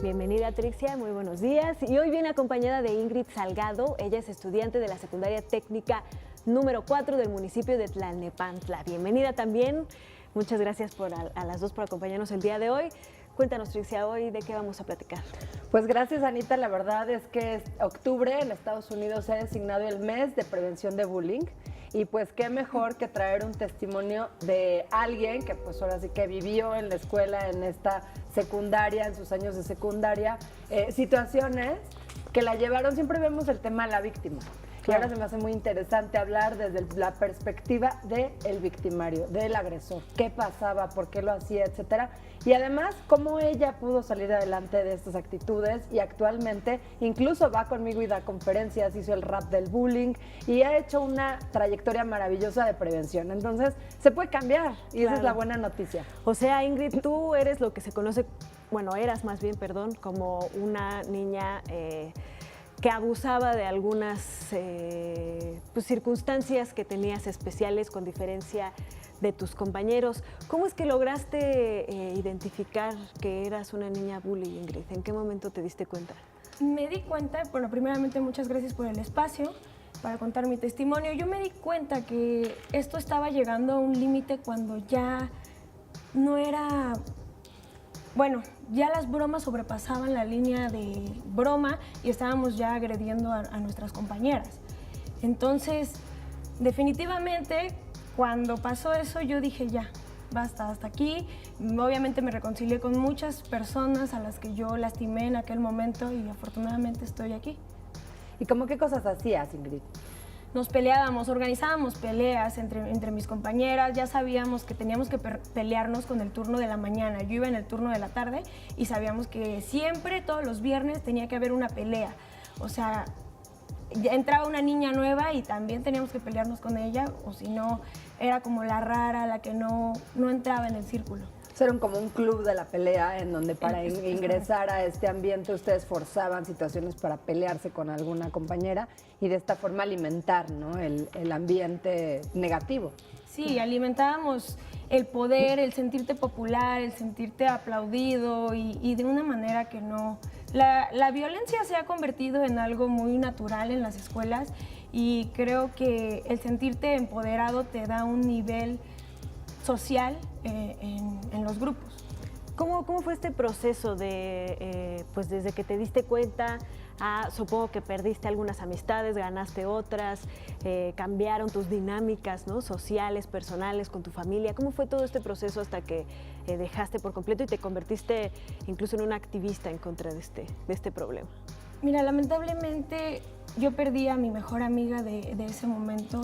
Speaker 2: Bienvenida, Trixia, muy buenos días. Y hoy viene acompañada de Ingrid Salgado. Ella es estudiante de la secundaria técnica número 4 del municipio de Tlalnepantla. Bienvenida también. Muchas gracias a las dos por acompañarnos el día de hoy. Cuéntanos, Trixia, hoy de qué vamos a platicar.
Speaker 8: Pues gracias, Anita. La verdad es que octubre en Estados Unidos se ha designado el mes de prevención de bullying. Y pues qué mejor que traer un testimonio de alguien que pues ahora sí que vivió en la escuela, en esta secundaria, en sus años de secundaria, situaciones que la llevaron, siempre vemos el tema de la víctima. Y ahora se me hace muy interesante hablar desde la perspectiva del victimario, del agresor. ¿Qué pasaba? ¿Por qué lo hacía? Etcétera. Y además, cómo ella pudo salir adelante de estas actitudes y actualmente incluso va conmigo y da conferencias, hizo el rap del bullying y ha hecho una trayectoria maravillosa de prevención. Entonces, se puede cambiar y esa es la buena noticia.
Speaker 2: O sea, Ingrid, tú eres lo que se conoce, bueno, eras más bien, perdón, como una niña que abusaba de algunas pues, circunstancias que tenías especiales con diferencia de tus compañeros. ¿Cómo es que lograste identificar que eras una niña bully, Ingrid? ¿En qué momento te diste cuenta?
Speaker 9: Me di cuenta, bueno, primeramente muchas gracias por el espacio para contar mi testimonio. Yo me di cuenta que esto estaba llegando a un límite cuando ya no era... Bueno, ya las bromas sobrepasaban la línea de broma y estábamos ya agrediendo a nuestras compañeras. Entonces, definitivamente, cuando pasó eso, yo dije ya, basta, hasta aquí. Obviamente me reconcilié con muchas personas a las que yo lastimé en aquel momento y afortunadamente estoy aquí.
Speaker 8: ¿Y cómo qué cosas hacías, Ingrid?
Speaker 9: Nos peleábamos, organizábamos peleas entre mis compañeras, ya sabíamos que teníamos que pelearnos con el turno de la mañana. Yo iba en el turno de la tarde y sabíamos que siempre, todos los viernes, tenía que haber una pelea. O sea, entraba una niña nueva y también teníamos que pelearnos con ella, o si no, era como la rara, la que no entraba en el círculo.
Speaker 8: Eran como un club de la pelea en donde para ingresar a este ambiente ustedes forzaban situaciones para pelearse con alguna compañera y de esta forma alimentar, ¿no?, el ambiente negativo.
Speaker 9: Sí, alimentábamos el poder, el sentirte popular, el sentirte aplaudido y de una manera que no... La violencia se ha convertido en algo muy natural en las escuelas y creo que el sentirte empoderado te da un nivel social en los grupos.
Speaker 2: ¿Cómo fue este proceso de, pues desde que te diste cuenta, supongo que perdiste algunas amistades, ganaste otras, cambiaron tus dinámicas, ¿no?, sociales, personales, con tu familia? ¿Cómo fue todo este proceso hasta que dejaste por completo y te convertiste incluso en una activista en contra de este problema?
Speaker 9: Mira, lamentablemente yo perdí a mi mejor amiga de ese momento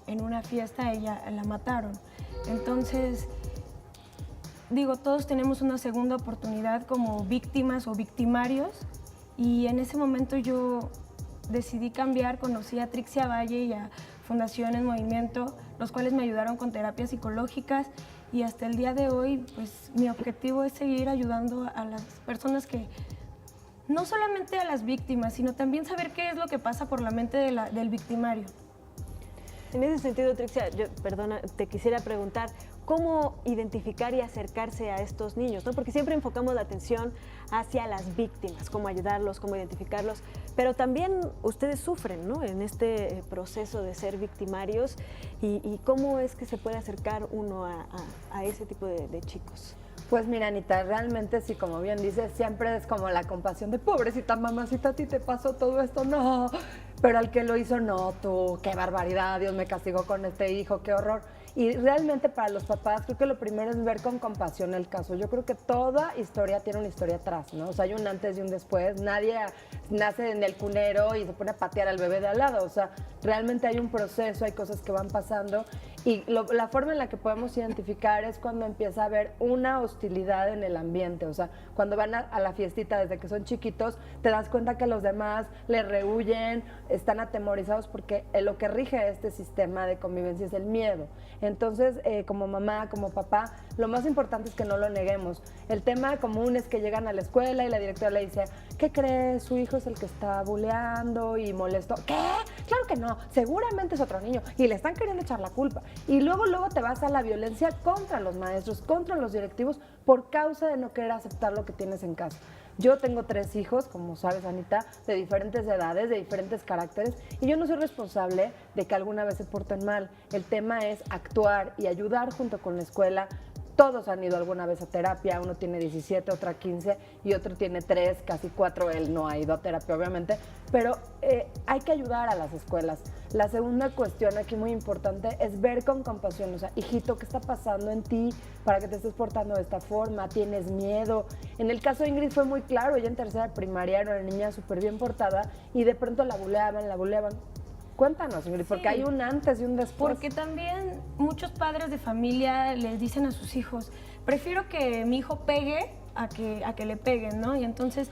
Speaker 9: en una fiesta, ella la mataron. Entonces, digo, todos tenemos una segunda oportunidad como víctimas o victimarios y en ese momento yo decidí cambiar, conocí a Trixia Valle y a Fundación en Movimiento, los cuales me ayudaron con terapias psicológicas y hasta el día de hoy, pues mi objetivo es seguir ayudando a las personas que, no solamente a las víctimas, sino también saber qué es lo que pasa por la mente del victimario.
Speaker 2: En ese sentido, Trixia, perdona, te quisiera preguntar, ¿cómo identificar y acercarse a estos niños, ¿no? Porque siempre enfocamos la atención hacia las víctimas, cómo ayudarlos, cómo identificarlos, pero también ustedes sufren, ¿no?, en este proceso de ser victimarios y cómo es que se puede acercar uno a ese tipo de chicos.
Speaker 8: Pues mira, Anita, realmente sí, como bien dices, siempre es como la compasión de pobrecita mamacita, a ti te pasó todo esto, no, pero al que lo hizo, no, tú, qué barbaridad, Dios me castigó con este hijo, qué horror. Y realmente para los papás creo que lo primero es ver con compasión el caso. Yo creo que toda historia tiene una historia atrás, ¿no? O sea, hay un antes y un después. Nadie nace en el cunero y se pone a patear al bebé de al lado. O sea, realmente hay un proceso, hay cosas que van pasando. Y la forma en la que podemos identificar es cuando empieza a haber una hostilidad en el ambiente. O sea, cuando van a la fiestita desde que son chiquitos, te das cuenta que los demás les rehuyen, están atemorizados porque lo que rige este sistema de convivencia es el miedo. Entonces, como mamá, como papá, lo más importante es que no lo neguemos. El tema común es que llegan a la escuela y la directora le dice, ¿qué crees? Su hijo es el que está buleando y molesto. ¿Qué? Claro que no, seguramente es otro niño y le están queriendo echar la culpa. Y luego te vas a la violencia contra los maestros, contra los directivos, por causa de no querer aceptar lo que tienes en casa. Yo tengo 3 hijos, como sabes, Anita, de diferentes edades, de diferentes caracteres, y yo no soy responsable de que alguna vez se porten mal. El tema es actuar y ayudar junto con la escuela. Todos han ido alguna vez a terapia, uno tiene 17, otra 15 y otro tiene 3, casi 4, él no ha ido a terapia obviamente, pero hay que ayudar a las escuelas. La segunda cuestión aquí muy importante es ver con compasión, o sea, hijito, ¿qué está pasando en ti para que te estés portando de esta forma? ¿Tienes miedo? En el caso de Ingrid fue muy claro, ella en tercera de primaria era una niña súper bien portada y de pronto la buleaban. Cuéntanos, Ingrid, porque
Speaker 9: Sí.
Speaker 8: hay un antes y un después.
Speaker 9: Porque también muchos padres de familia les dicen a sus hijos, prefiero que mi hijo pegue a que le peguen, ¿no? Y entonces,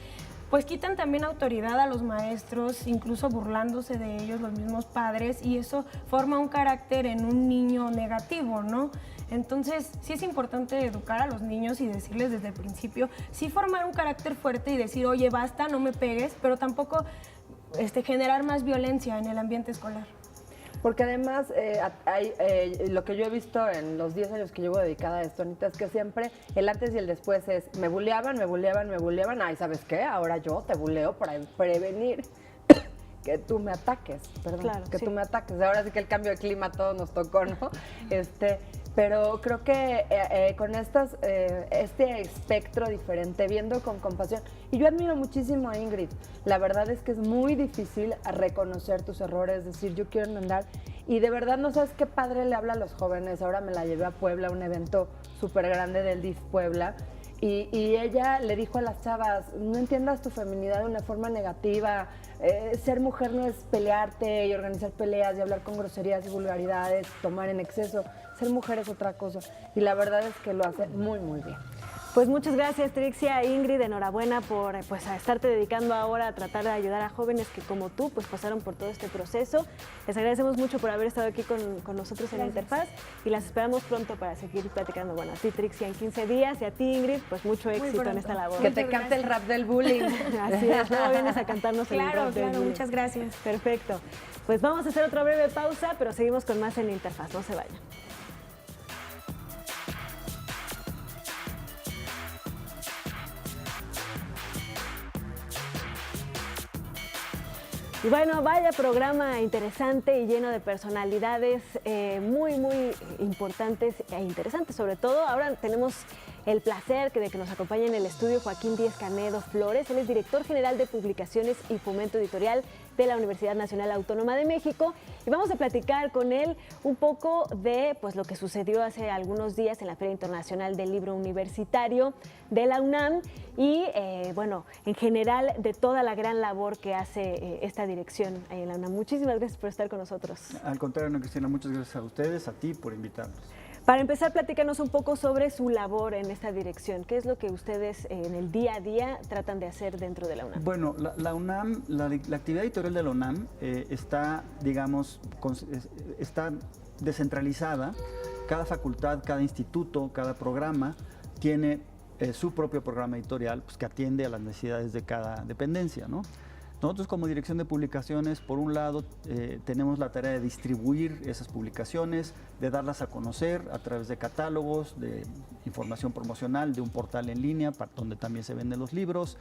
Speaker 9: pues quitan también autoridad a los maestros, incluso burlándose de ellos los mismos padres, y eso forma un carácter en un niño negativo, ¿no? Entonces, sí es importante educar a los niños y decirles desde el principio, sí formar un carácter fuerte y decir, oye, basta, no me pegues, pero tampoco generar más violencia en el ambiente escolar.
Speaker 8: Porque además, lo que yo he visto en los 10 años que llevo dedicada a esto, Anita, es que siempre el antes y el después es, me buleaban, ay, ¿sabes qué? Ahora yo te buleo para prevenir que tú me ataques, perdón,
Speaker 2: Claro,
Speaker 8: que
Speaker 2: sí.
Speaker 8: tú me ataques. Ahora sí que el cambio de clima a todos nos tocó, ¿no? Pero creo que con este espectro diferente, viendo con compasión, y yo admiro muchísimo a Ingrid, la verdad es que es muy difícil reconocer tus errores, decir yo quiero enmendar, y de verdad no sabes qué padre le habla a los jóvenes. Ahora me la llevé a Puebla, a un evento súper grande del DIF Puebla, y ella le dijo a las chavas, no entiendas tu feminidad de una forma negativa, ser mujer no es pelearte y organizar peleas y hablar con groserías y vulgaridades, tomar en exceso, ser mujer es otra cosa, y la verdad es que lo hace muy, muy bien.
Speaker 2: Pues muchas gracias, Trixia. Ingrid, enhorabuena por a estarte dedicando ahora a tratar de ayudar a jóvenes que como tú pues pasaron por todo este proceso. Les agradecemos mucho por haber estado aquí con nosotros en Interfaz y las esperamos pronto para seguir platicando. Bueno, a ti, Trixia, en 15 días, y a ti, Ingrid, pues mucho éxito en esta labor.
Speaker 8: Que te cante el rap del bullying.
Speaker 2: Así es, luego vienes a cantarnos el
Speaker 9: Claro,
Speaker 2: rap del
Speaker 9: claro,
Speaker 2: bullying.
Speaker 9: muchas gracias.
Speaker 2: Perfecto. Pues vamos a hacer otra breve pausa, pero seguimos con más en Interfaz. No se vayan. Y bueno, vaya programa interesante y lleno de personalidades muy, muy importantes e interesantes sobre todo. Ahora tenemos el placer de que nos acompañe en el estudio Joaquín Díez Canedo Flores. Él es director general de Publicaciones y Fomento Editorial de la Universidad Nacional Autónoma de México. Y vamos a platicar con él un poco de lo que sucedió hace algunos días en la Feria Internacional del Libro Universitario de la UNAM y, en general, de toda la gran labor que hace esta dirección ahí en la UNAM. Muchísimas gracias por estar con nosotros.
Speaker 10: Al contrario, Ana Cristina, muchas gracias a ustedes, a ti por invitarnos.
Speaker 2: Para empezar, platícanos un poco sobre su labor en esta dirección. ¿Qué es lo que ustedes en el día a día tratan de hacer dentro de la UNAM?
Speaker 10: Bueno, la UNAM, la actividad editorial de la UNAM está, digamos, está descentralizada. Cada facultad, cada instituto, cada programa tiene su propio programa editorial pues, que atiende a las necesidades de cada dependencia, ¿no? Nosotros como Dirección de Publicaciones, por un lado, tenemos la tarea de distribuir esas publicaciones, de darlas a conocer a través de catálogos, de información promocional, de un portal en línea donde también se venden los libros,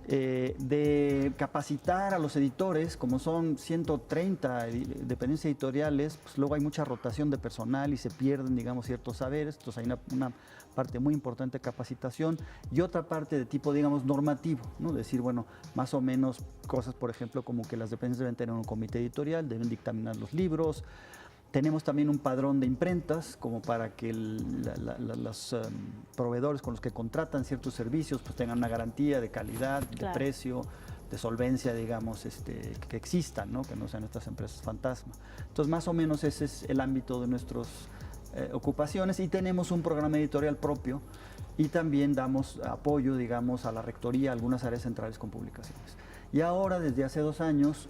Speaker 10: de capacitar a los editores, como son 130 dependencias editoriales, pues luego hay mucha rotación de personal y se pierden, digamos, ciertos saberes, entonces hay una parte muy importante de capacitación y otra parte de tipo, digamos, normativo, ¿no? Decir, bueno, más o menos cosas, por ejemplo, como que las dependencias deben tener un comité editorial, deben dictaminar los libros. Tenemos también un padrón de imprentas, como para que los proveedores con los que contratan ciertos servicios pues tengan una garantía de calidad, de precio, de solvencia, digamos, que existan, ¿no? Que no sean estas empresas fantasma. Entonces, más o menos ese es el ámbito de nuestras ocupaciones y tenemos un programa editorial propio y también damos apoyo, digamos, a la rectoría, a algunas áreas centrales con publicaciones. Y ahora, desde hace 2 años,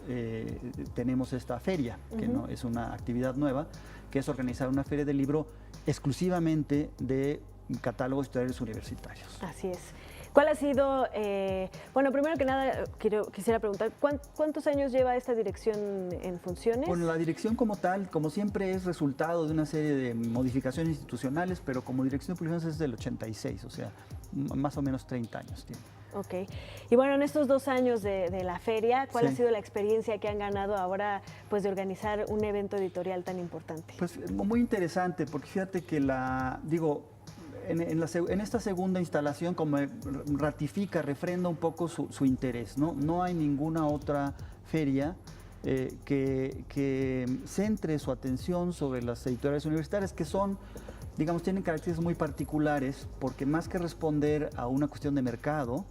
Speaker 10: tenemos esta feria, que no es una actividad nueva, que es organizar una feria de libro exclusivamente de catálogos editoriales universitarios.
Speaker 2: Así es. ¿Cuál ha sido, primero que nada, quisiera preguntar, ¿cuántos años lleva esta dirección en funciones?
Speaker 10: Bueno, la dirección como tal, como siempre, es resultado de una serie de modificaciones institucionales, pero como dirección de publicaciones es del 86, o sea, más o menos 30 años tiene.
Speaker 2: Ok. Y bueno, en estos 2 años de la feria, ¿cuál ha sido la experiencia que han ganado ahora pues, de organizar un evento editorial tan importante?
Speaker 10: Pues muy interesante, porque fíjate que en esta segunda instalación como ratifica, refrenda un poco su interés, ¿no? No hay ninguna otra feria que centre su atención sobre las editoriales universitarias, que son, digamos, tienen características muy particulares, porque más que responder a una cuestión de mercado,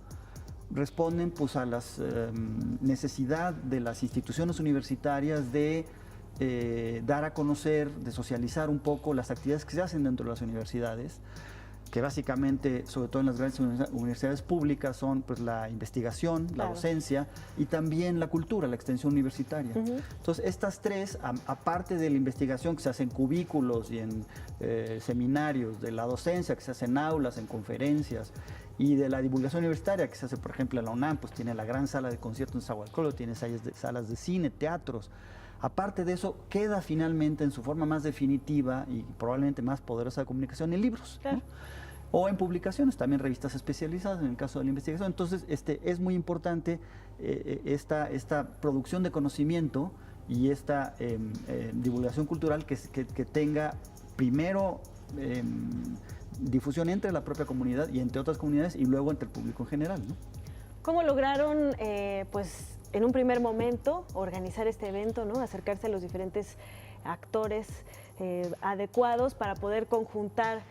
Speaker 10: responden pues a las necesidad de las instituciones universitarias de dar a conocer, de socializar un poco las actividades que se hacen dentro de las universidades, que básicamente, sobre todo en las grandes universidades públicas, son pues la investigación, la docencia y también la cultura, la extensión universitaria. Entonces, estas tres, aparte de la investigación que se hace en cubículos y en seminarios, de la docencia que se hace en aulas, en conferencias, y de la divulgación universitaria que se hace, por ejemplo, en la UNAM, pues tiene la gran sala de conciertos en Zahualcóyotl, tiene salas de cine, teatros. Aparte de eso, queda finalmente en su forma más definitiva y probablemente más poderosa de comunicación en libros, ¿no? O en publicaciones, también revistas especializadas en el caso de la investigación. Entonces, es muy importante esta producción de conocimiento y esta divulgación cultural que tenga primero difusión entre la propia comunidad y entre otras comunidades y luego entre el público en general, ¿no?
Speaker 2: ¿Cómo lograron, pues, en un primer momento organizar este evento, ¿no? Acercarse a los diferentes actores adecuados para poder conjuntar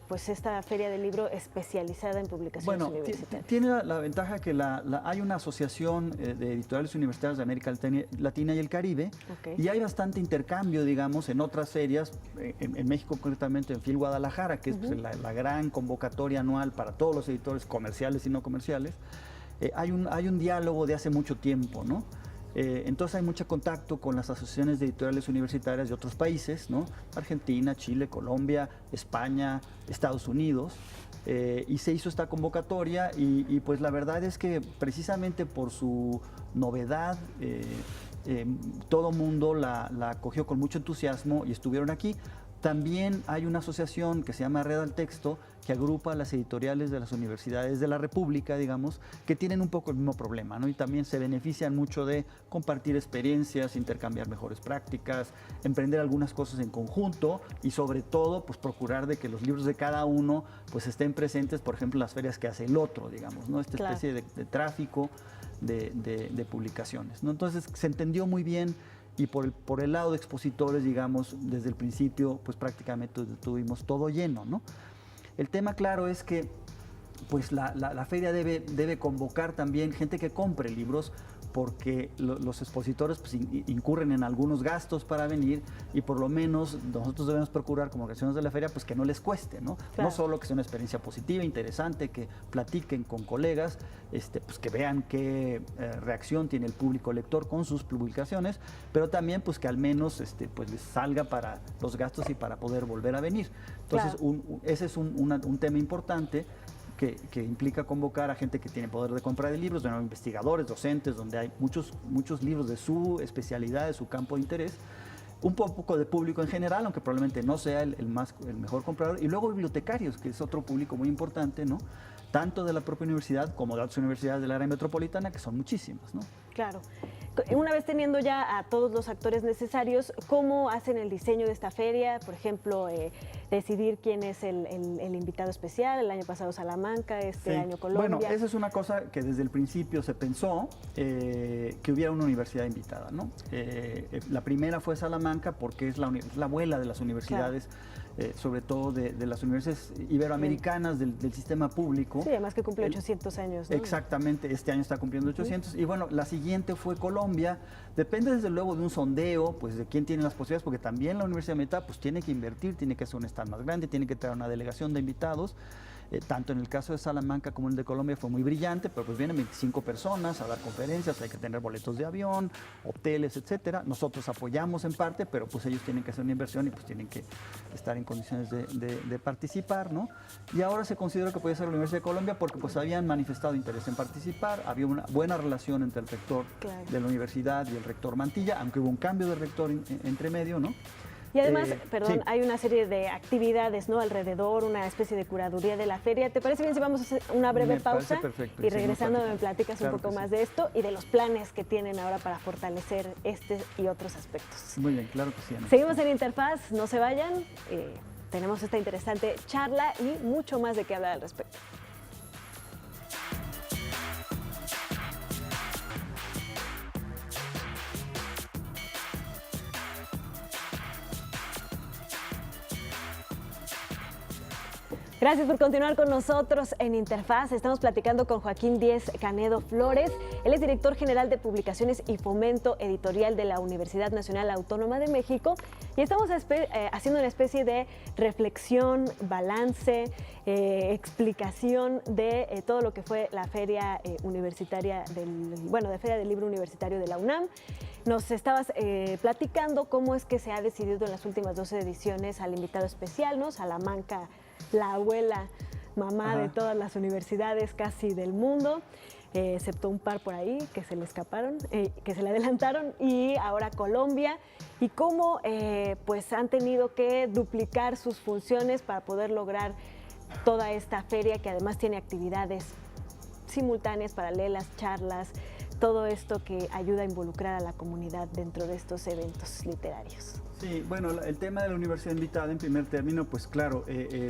Speaker 2: pues esta feria del libro especializada en publicaciones universitarias?
Speaker 10: Tiene la ventaja que hay una asociación de editoriales universitarias de América Latina y el Caribe, y hay bastante intercambio, digamos, en otras ferias, en México concretamente en FIL Guadalajara, que es pues, la gran convocatoria anual para todos los editores comerciales y no comerciales. Hay un diálogo de hace mucho tiempo, ¿no? Entonces hay mucho contacto con las asociaciones de editoriales universitarias de otros países, ¿no? Argentina, Chile, Colombia, España, Estados Unidos, y se hizo esta convocatoria y pues la verdad es que precisamente por su novedad todo mundo la acogió con mucho entusiasmo y estuvieron aquí. También hay una asociación que se llama Red al Texto, que agrupa a las editoriales de las universidades de la República, digamos, que tienen un poco el mismo problema, ¿no? Y también se benefician mucho de compartir experiencias, intercambiar mejores prácticas, emprender algunas cosas en conjunto y sobre todo, pues procurar de que los libros de cada uno pues estén presentes, por ejemplo, en las ferias que hace el otro, digamos, ¿no? Esta especie de tráfico de publicaciones, ¿no? Entonces se entendió muy bien. Y por el lado de expositores, digamos, desde el principio, pues prácticamente tuvimos todo lleno, ¿no? El tema, claro, es que pues la feria debe convocar también gente que compre libros, porque los expositores pues, incurren en algunos gastos para venir y por lo menos nosotros debemos procurar como organizaciones de la feria pues que no les cueste, ¿no? Claro. No solo que sea una experiencia positiva, interesante, que platiquen con colegas, pues que vean qué reacción tiene el público lector con sus publicaciones, pero también pues que al menos pues les salga para los gastos y para poder volver a venir. Entonces claro. Ese es un tema importante. Que implica convocar a gente que tiene poder de compra de libros, de investigadores, docentes, donde hay muchos libros de su especialidad, de su campo de interés, un poco de público en general, aunque probablemente no sea el mejor comprador, y luego bibliotecarios, que es otro público muy importante, ¿no? Tanto de la propia universidad como de otras universidades del área metropolitana, que son muchísimas, ¿no?
Speaker 2: Claro. Una vez teniendo ya a todos los actores necesarios, ¿cómo hacen el diseño de esta feria? Por ejemplo, decidir quién es el invitado especial. El año pasado Salamanca, este año Colombia.
Speaker 10: Bueno, esa es una cosa que desde el principio se pensó, que hubiera una universidad invitada, ¿no? La primera fue Salamanca porque es la abuela de las universidades, claro. Sobre todo de las universidades iberoamericanas del sistema público.
Speaker 2: Sí, además que cumple 800 años, ¿no?
Speaker 10: Exactamente, este año está cumpliendo 800. Y bueno, la siguiente fue Colombia. Depende desde luego de un sondeo, pues de quién tiene las posibilidades, porque también la Universidad de Meta pues tiene que invertir, tiene que hacer un stand más grande, tiene que traer una delegación de invitados. Tanto en el caso de Salamanca como en el de Colombia fue muy brillante, pero pues vienen 25 personas a dar conferencias, hay que tener boletos de avión, hoteles, etcétera. Nosotros apoyamos en parte, pero pues ellos tienen que hacer una inversión y pues tienen que estar en condiciones de participar, ¿no? Y ahora se considera que puede ser la Universidad de Colombia porque pues habían manifestado interés en participar, había una buena relación entre el rector de la universidad y el rector Mantilla, aunque hubo un cambio de rector entre medio, ¿no?
Speaker 2: Y además, perdón, hay una serie de actividades, ¿no? Alrededor, una especie de curaduría de la feria. ¿Te parece bien si vamos a hacer una breve pausa?
Speaker 10: Perfecto,
Speaker 2: y regresando me platicas un poco más de esto y de los planes que tienen ahora para fortalecer este y otros aspectos?
Speaker 10: Muy bien, claro que sí, Ana.
Speaker 2: Seguimos en Interfaz, no se vayan. Tenemos esta interesante charla y mucho más de qué hablar al respecto. Gracias por continuar con nosotros en Interfaz. Estamos platicando con Joaquín Díez Canedo Flores. Él es director general de Publicaciones y Fomento Editorial de la Universidad Nacional Autónoma de México. Y estamos haciendo una especie de reflexión, balance, explicación de todo lo que fue la Feria Universitaria de Feria del Libro Universitario de la UNAM. Nos estabas platicando cómo es que se ha decidido en las últimas 12 ediciones al invitado especial, ¿no? Salamanca, la abuela, mamá de todas las universidades casi del mundo, excepto un par por ahí que se le escaparon, que se le adelantaron, y ahora Colombia, y cómo pues han tenido que duplicar sus funciones para poder lograr toda esta feria, que además tiene actividades simultáneas, paralelas, charlas, todo esto que ayuda a involucrar a la comunidad dentro de estos eventos literarios.
Speaker 10: Sí, bueno, el tema de la universidad invitada en primer término, pues claro,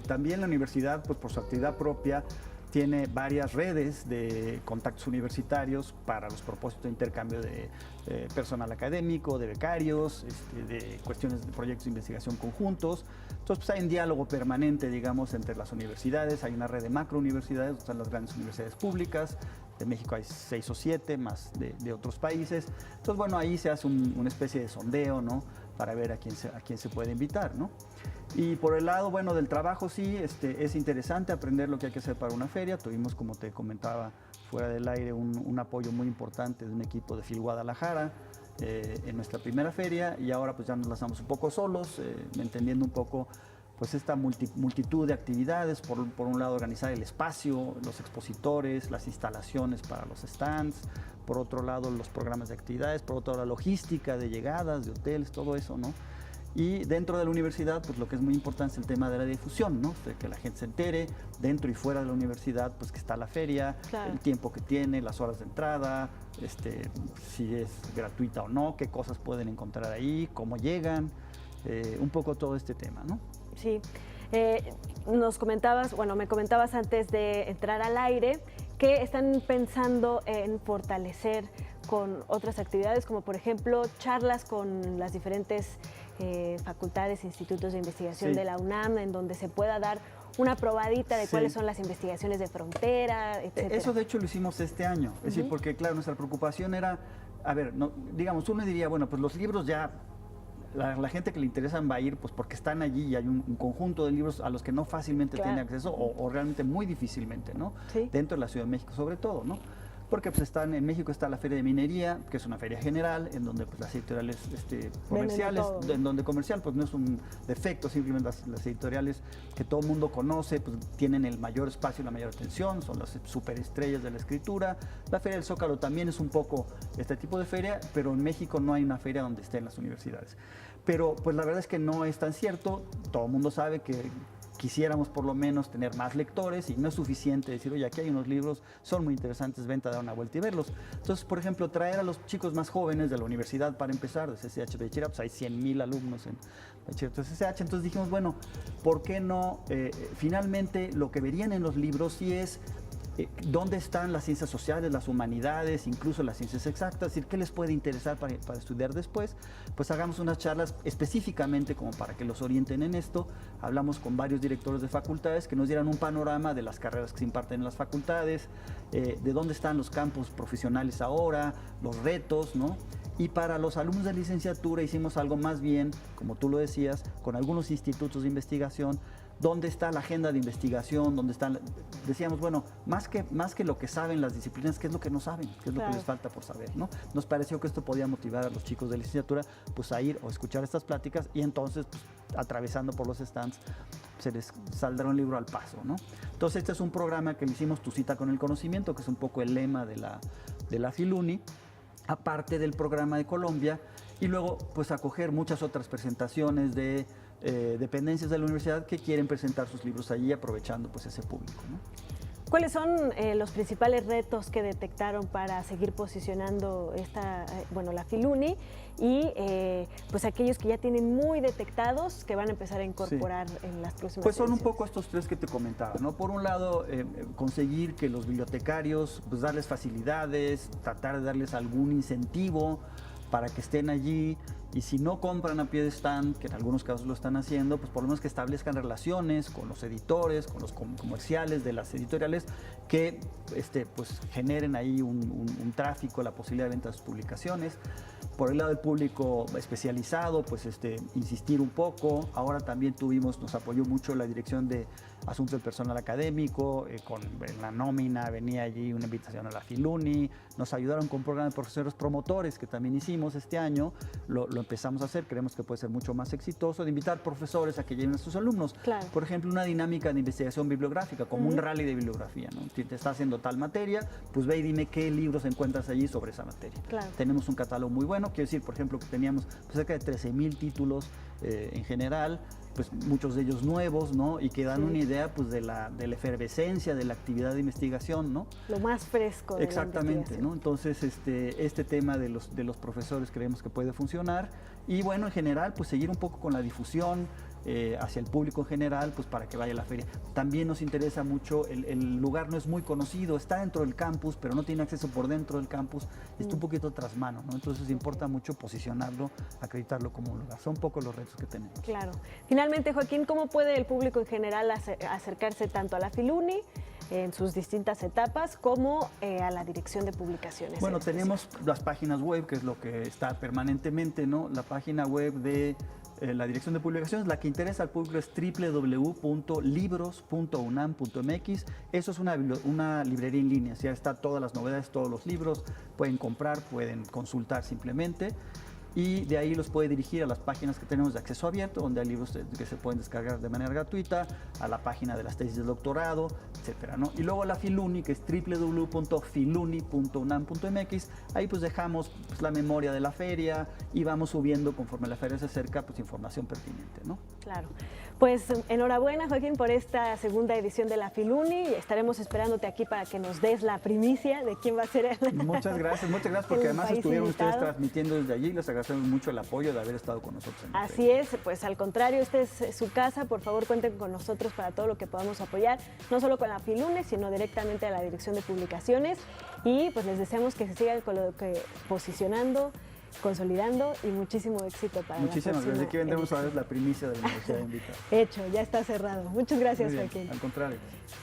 Speaker 10: también la universidad, pues por su actividad propia, tiene varias redes de contactos universitarios para los propósitos de intercambio de personal académico, de becarios, de cuestiones de proyectos de investigación conjuntos. Entonces, pues hay un diálogo permanente, digamos, entre las universidades. Hay una red de macrouniversidades, están las grandes universidades públicas. De México hay 6 o 7, más de otros países. Entonces, bueno, ahí se hace una especie de sondeo, ¿no? Para ver a quién se puede invitar, ¿no? Y por el lado, bueno, del trabajo, sí, es interesante aprender lo que hay que hacer para una feria. Tuvimos, como te comentaba fuera del aire, un apoyo muy importante de un equipo de FIL Guadalajara en nuestra primera feria, y ahora pues ya nos lanzamos un poco solos, entendiendo un poco pues esta multitud de actividades. Por un lado, organizar el espacio, los expositores, las instalaciones para los stands; por otro lado, los programas de actividades; por otro lado, la logística de llegadas, de hoteles, todo eso, ¿no? Y dentro de la universidad, pues lo que es muy importante es el tema de la difusión, ¿no? O sea, que la gente se entere, dentro y fuera de la universidad, pues que está la feria, claro, el tiempo que tiene, las horas de entrada, si es gratuita o no, qué cosas pueden encontrar ahí, cómo llegan, un poco todo este tema, ¿no?
Speaker 2: Sí, me comentabas antes de entrar al aire que están pensando en fortalecer con otras actividades, como por ejemplo charlas con las diferentes facultades, institutos de investigación de la UNAM, en donde se pueda dar una probadita de cuáles son las investigaciones de frontera, etc.
Speaker 10: Eso de hecho lo hicimos este año, es decir, porque claro, nuestra preocupación era, digamos, uno diría, bueno, pues los libros ya, la gente que le interesan va a ir pues porque están allí y hay un conjunto de libros a los que no fácilmente tiene acceso o realmente muy difícilmente, ¿no? Sí. Dentro de la Ciudad de México sobre todo, ¿no? Porque pues en México está la Feria de Minería, que es una feria general, en donde pues las editoriales comerciales, en donde comercial pues no es un defecto, simplemente las editoriales que todo el mundo conoce, pues tienen el mayor espacio y la mayor atención, son las superestrellas de la escritura. La Feria del Zócalo también es un poco este tipo de feria, pero en México no hay una feria donde estén las universidades. Pero pues la verdad es que no es tan cierto. Todo el mundo sabe que quisiéramos por lo menos tener más lectores y no es suficiente decir, oye, aquí hay unos libros, son muy interesantes, vente a dar una vuelta y verlos. Entonces, por ejemplo, traer a los chicos más jóvenes de la universidad para empezar, de CCH de Chira, pues hay 100,000 alumnos en CCH, entonces dijimos, bueno, ¿por qué no? Finalmente, lo que verían en los libros sí es dónde están las ciencias sociales, las humanidades, incluso las ciencias exactas, es decir, qué les puede interesar para estudiar después. Pues hagamos unas charlas específicamente como para que los orienten en esto. Hablamos con varios directores de facultades que nos dieran un panorama de las carreras que se imparten en las facultades, de dónde están los campos profesionales ahora, los retos, ¿no? Y para los alumnos de licenciatura hicimos algo más bien, como tú lo decías, con algunos institutos de investigación. ¿Dónde está la agenda de investigación? ¿Dónde están? Decíamos, bueno, más que lo que saben las disciplinas, ¿qué es lo que no saben? ¿Qué es lo que les falta por saber, ¿no? Nos pareció que esto podía motivar a los chicos de licenciatura pues a ir o escuchar estas pláticas y entonces, pues, atravesando por los stands, se les saldrá un libro al paso, ¿no? Entonces, este es un programa que le hicimos Tu Cita con el Conocimiento, que es un poco el lema de la Filuni, aparte del programa de Colombia, y luego, pues, acoger muchas otras presentaciones de dependencias de la universidad que quieren presentar sus libros allí, aprovechando pues ese público, ¿no?
Speaker 2: ¿Cuáles son los principales retos que detectaron para seguir posicionando la Filuni y pues aquellos que ya tienen muy detectados que van a empezar a incorporar en las próximas
Speaker 10: Pues son
Speaker 2: ediciones?
Speaker 10: un poco estos tres que te comentaba, ¿no? Por un lado, conseguir que los bibliotecarios, pues darles facilidades, tratar de darles algún incentivo para que estén allí, y si no compran a pie de stand, que en algunos casos lo están haciendo, pues por lo menos que establezcan relaciones con los editores, con los comerciales de las editoriales, que pues generen ahí un tráfico, la posibilidad de venta de sus publicaciones. Por el lado del público especializado, pues insistir un poco. Ahora también nos apoyó mucho la Dirección de Asuntos del Personal Académico, en la nómina venía allí una invitación a la Filuni, nos ayudaron con un programa de profesores promotores que también hicimos este año, lo empezamos a hacer, creemos que puede ser mucho más exitoso, de invitar profesores a que lleven a sus alumnos.
Speaker 2: Claro.
Speaker 10: Por ejemplo, una dinámica de investigación bibliográfica, como un rally de bibliografía, ¿no? Si te está haciendo tal materia, pues ve y dime qué libros encuentras allí sobre esa materia.
Speaker 2: Claro.
Speaker 10: Tenemos un catálogo muy bueno, quiero decir, por ejemplo, que teníamos pues, cerca de 13,000 títulos en general, pues muchos de ellos nuevos, ¿no? Y que dan una idea pues de la efervescencia de la actividad de investigación, ¿no?
Speaker 2: Lo más fresco de
Speaker 10: Exactamente, ¿no? Entonces este tema de los profesores creemos que puede funcionar, y bueno, en general pues seguir un poco con la difusión hacia el público en general, pues para que vaya a la feria. También nos interesa mucho, el lugar no es muy conocido, está dentro del campus, pero no tiene acceso por dentro del campus, está un poquito tras mano, ¿no? Entonces importa mucho posicionarlo, acreditarlo como un lugar. Son un poco los retos que tenemos.
Speaker 2: Claro. Finalmente, Joaquín, ¿cómo puede el público en general acercarse tanto a la Filuni en sus distintas etapas como a la dirección de publicaciones?
Speaker 10: Bueno, tenemos las páginas web, que es lo que está permanentemente, ¿no? La página web de la dirección de publicaciones, la que interesa al público es www.libros.unam.mx. Eso es una librería en línea, ya está todas las novedades, todos los libros, pueden comprar, pueden consultar simplemente. Y de ahí los puede dirigir a las páginas que tenemos de acceso abierto, donde hay libros que se pueden descargar de manera gratuita, a la página de las tesis de doctorado, etcétera, ¿no? Y luego la Filuni, que es www.filuni.unam.mx. Ahí pues dejamos pues, la memoria de la feria y vamos subiendo conforme la feria se acerca pues información pertinente, ¿no?
Speaker 2: Claro. Pues enhorabuena, Joaquín, por esta segunda edición de la Filuni. Estaremos esperándote aquí para que nos des la primicia de quién va a ser el
Speaker 10: Muchas gracias, porque además estuvieron ustedes transmitiendo desde allí. Les agradecemos mucho el apoyo de haber estado con nosotros.
Speaker 2: Así es, pues al contrario, esta es su casa. Por favor, cuenten con nosotros para todo lo que podamos apoyar, no solo con la Filuni, sino directamente a la Dirección de Publicaciones. Y pues les deseamos que se sigan posicionando, consolidando, y muchísimo éxito para
Speaker 10: Muchísimas gracias. Aquí vendremos a ver la primicia de la Universidad de Invita.
Speaker 2: Hecho, ya está cerrado. Muchas gracias, Joaquín.
Speaker 10: Al contrario.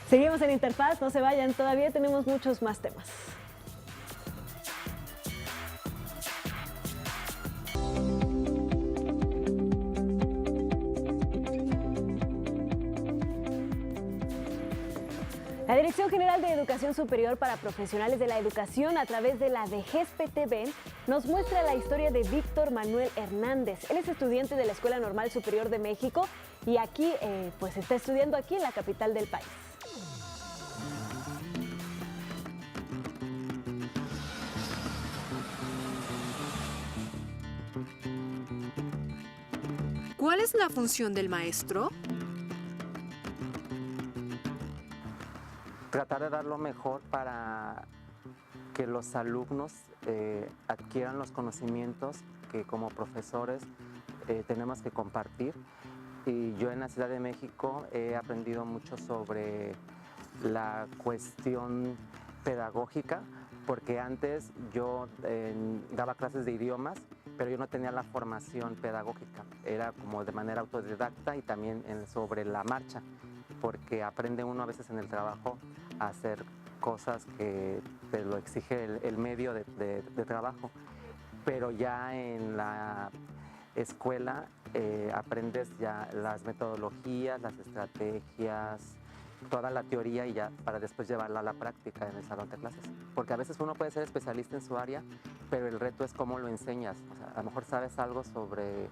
Speaker 2: Seguimos en Interfaz, no se vayan, todavía tenemos muchos más temas. La Dirección General de Educación Superior para Profesionales de la Educación, a través de la DGESP-TV, nos muestra la historia de Víctor Manuel Hernández. Él es estudiante de la Escuela Normal Superior de México y aquí, pues está estudiando aquí en la capital del país.
Speaker 11: ¿Cuál es la función del maestro?
Speaker 12: Tratar de dar lo mejor para que los alumnos adquieran los conocimientos que como profesores tenemos que compartir. Y yo en la Ciudad de México he aprendido mucho sobre la cuestión pedagógica, porque antes yo daba clases de idiomas, pero yo no tenía la formación pedagógica, era como de manera autodidacta y también sobre la marcha, porque aprende uno a veces en el trabajo a hacer cosas que te lo exige el medio de trabajo, pero ya en la escuela aprendes ya las metodologías, las estrategias, toda la teoría, y ya para después llevarla a la práctica en el salón de clases. Porque a veces uno puede ser especialista en su área, pero el reto es cómo lo enseñas. O sea, a lo mejor sabes algo sobre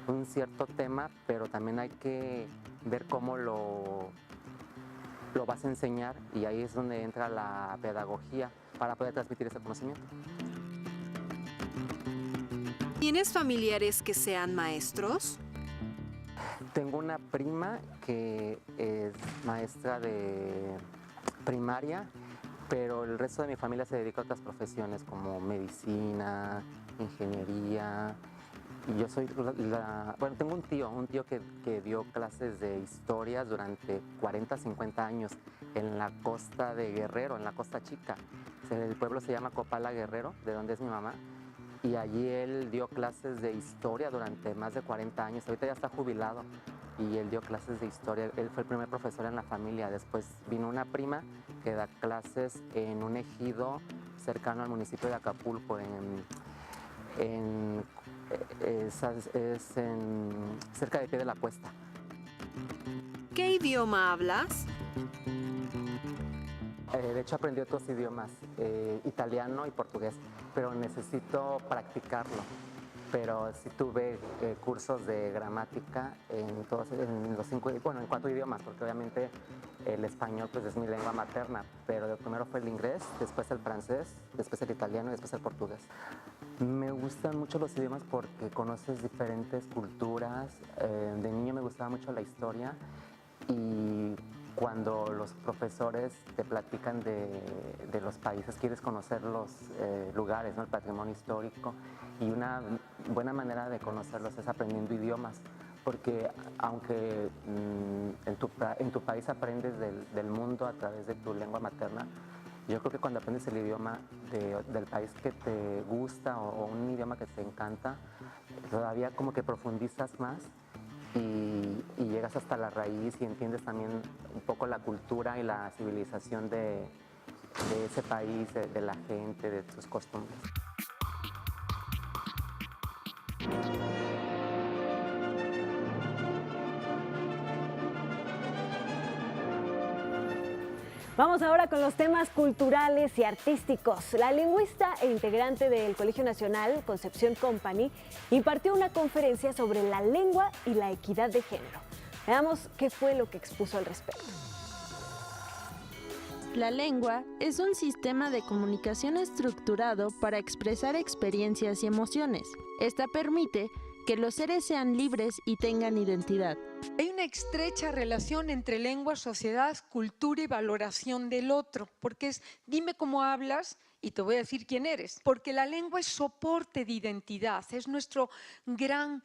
Speaker 12: un cierto tema, pero también hay que ver cómo lo vas a enseñar, y ahí es donde entra la pedagogía para poder transmitir ese conocimiento.
Speaker 11: ¿Tienes familiares que sean maestros?
Speaker 12: Tengo una prima que es maestra de primaria, pero el resto de mi familia se dedica a otras profesiones como medicina, ingeniería. Y yo soy bueno, tengo un tío que dio clases de historia durante 40, 50 años en la costa de Guerrero, en la Costa Chica. El pueblo se llama Copala Guerrero, de donde es mi mamá. y allí él dio clases de historia durante más de 40 años. Ahorita ya está jubilado y él dio clases de historia. Él fue el primer profesor en la familia. Después vino una prima que da clases en un ejido cercano al municipio de Acapulco, cerca de Pie de la Cuesta.
Speaker 11: ¿Qué idioma hablas?
Speaker 12: De hecho aprendí otros idiomas, italiano y portugués, pero necesito practicarlo. Pero sí tuve cursos de gramática en 4 idiomas, porque obviamente el español pues es mi lengua materna, pero primero fue el inglés, después el francés, después el italiano y después el portugués. Me gustan mucho los idiomas porque conoces diferentes culturas. De niño me gustaba mucho la historia y cuando los profesores te platican de los países, quieres conocer los lugares, ¿no? El patrimonio histórico, y una buena manera de conocerlos es aprendiendo idiomas, porque aunque en tu país aprendes del mundo a través de tu lengua materna, yo creo que cuando aprendes el idioma del país que te gusta o un idioma que te encanta, todavía como que profundizas más y llegas hasta la raíz y entiendes también un poco la cultura y la civilización de ese país, de la gente, de sus costumbres.
Speaker 2: Vamos ahora con los temas culturales y artísticos. La lingüista e integrante del Colegio Nacional, Concepción Company, impartió una conferencia sobre la lengua y la equidad de género. Veamos qué fue lo que expuso al respecto.
Speaker 13: La lengua es un sistema de comunicación estructurado para expresar experiencias y emociones. Esta permite que los seres sean libres y tengan identidad.
Speaker 14: Hay una estrecha relación entre lengua, sociedad, cultura y valoración del otro, porque es dime cómo hablas y te voy a decir quién eres, porque la lengua es soporte de identidad, es nuestro gran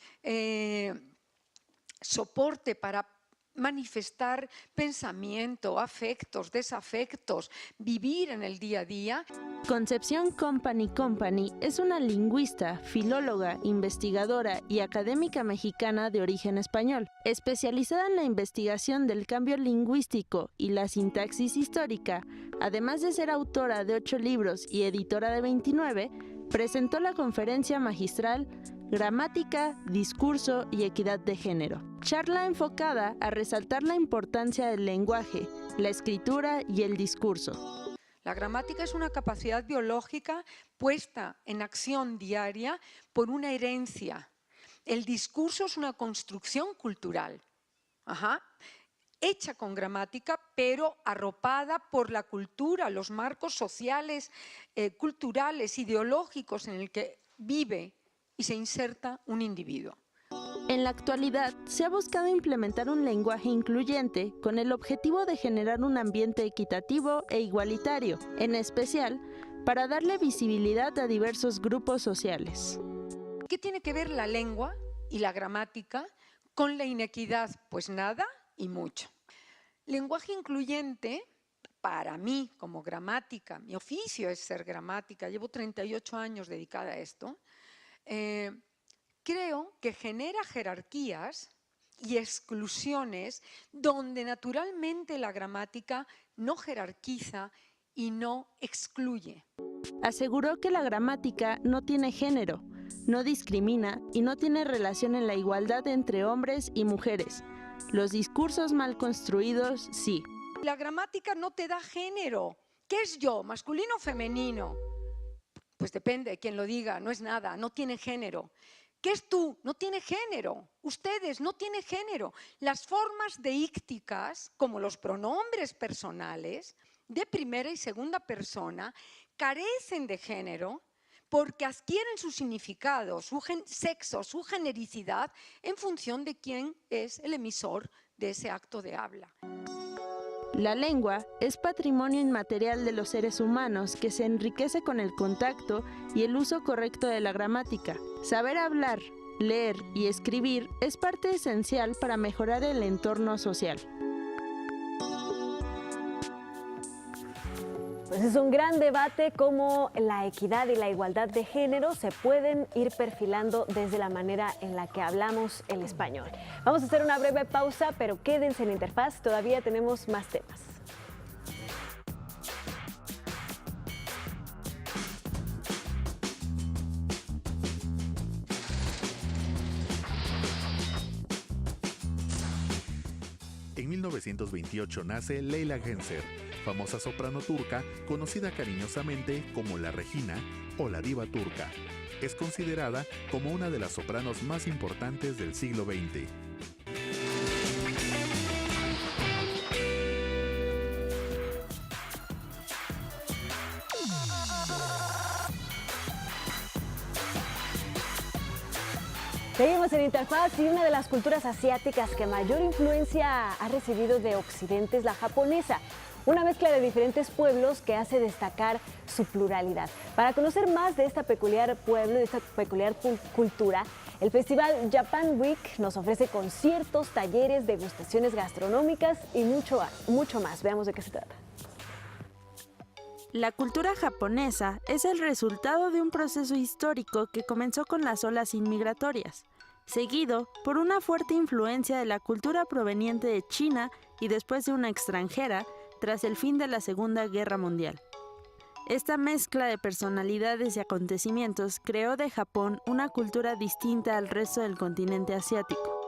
Speaker 14: soporte para manifestar pensamiento, afectos, desafectos, vivir en el día a día.
Speaker 13: Concepción Company es una lingüista, filóloga, investigadora y académica mexicana de origen español, especializada en la investigación del cambio lingüístico y la sintaxis histórica. Además de ser autora de 8 libros y editora de 29, presentó la conferencia magistral Gramática, Discurso y Equidad de Género. Charla enfocada a resaltar la importancia del lenguaje, la escritura y el discurso.
Speaker 14: La gramática es una capacidad biológica puesta en acción diaria por una herencia. El discurso es una construcción cultural, hecha con gramática, pero arropada por la cultura, los marcos sociales, culturales, ideológicos en el que vive y se inserta un individuo.
Speaker 13: En la actualidad, se ha buscado implementar un lenguaje incluyente con el objetivo de generar un ambiente equitativo e igualitario, en especial para darle visibilidad a diversos grupos sociales.
Speaker 14: ¿Qué tiene que ver la lengua y la gramática con la inequidad? Pues nada y mucho. Lenguaje incluyente, para mí como gramática, mi oficio es ser gramática, llevo 38 años dedicada a esto, creo que genera jerarquías y exclusiones donde naturalmente la gramática no jerarquiza y no excluye.
Speaker 13: Aseguró que la gramática no tiene género, no discrimina y no tiene relación en la igualdad entre hombres y mujeres. Los discursos mal construidos, sí.
Speaker 14: La gramática no te da género. ¿Qué es yo, masculino o femenino? Pues depende de quién lo diga, no es nada, no tiene género. ¿Qué es tú? No tiene género. Ustedes no tienen género. Las formas deícticas, como los pronombres personales, de primera y segunda persona, carecen de género porque adquieren su significado, su sexo, su genericidad en función de quién es el emisor de ese acto de habla.
Speaker 13: La lengua es patrimonio inmaterial de los seres humanos que se enriquece con el contacto y el uso correcto de la gramática. Saber hablar, leer y escribir es parte esencial para mejorar el entorno social.
Speaker 2: Pues es un gran debate cómo la equidad y la igualdad de género se pueden ir perfilando desde la manera en la que hablamos el español. Vamos a hacer una breve pausa, pero quédense en Interfaz, todavía tenemos más temas.
Speaker 7: En 1928 nace Leyla Gencer, famosa soprano turca conocida cariñosamente como la Regina o la Diva turca. Es considerada como una de las sopranos más importantes del siglo XX.
Speaker 2: Seguimos en Interfaz y una de las culturas asiáticas que mayor influencia ha recibido de Occidente es la japonesa. Una mezcla de diferentes pueblos que hace destacar su pluralidad. Para conocer más de esta peculiar pueblo, de esta peculiar cultura, el Festival Japan Week nos ofrece conciertos, talleres, degustaciones gastronómicas y mucho más. Veamos de qué se trata.
Speaker 13: La cultura japonesa es el resultado de un proceso histórico que comenzó con las olas inmigratorias, seguido por una fuerte influencia de la cultura proveniente de China y después de una extranjera tras el fin de la Segunda Guerra Mundial. Esta mezcla de personalidades y acontecimientos creó de Japón una cultura distinta al resto del continente asiático.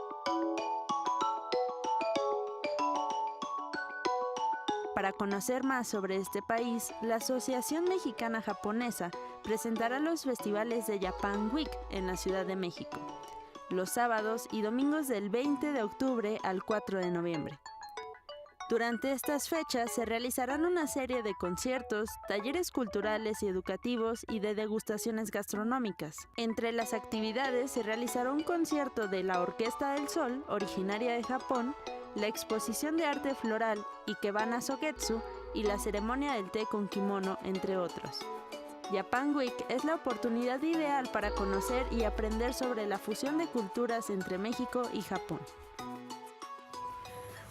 Speaker 13: Para conocer más sobre este país, la Asociación Mexicana Japonesa presentará los festivales de Japan Week en la Ciudad de México, los sábados y domingos del 20 de octubre al 4 de noviembre. Durante estas fechas se realizarán una serie de conciertos, talleres culturales y educativos y de degustaciones gastronómicas. Entre las actividades se realizará un concierto de la Orquesta del Sol, originaria de Japón, la exposición de arte floral Ikebana Sogetsu y la ceremonia del té con kimono, entre otros. Japan Week es la oportunidad ideal para conocer y aprender sobre la fusión de culturas entre México y Japón.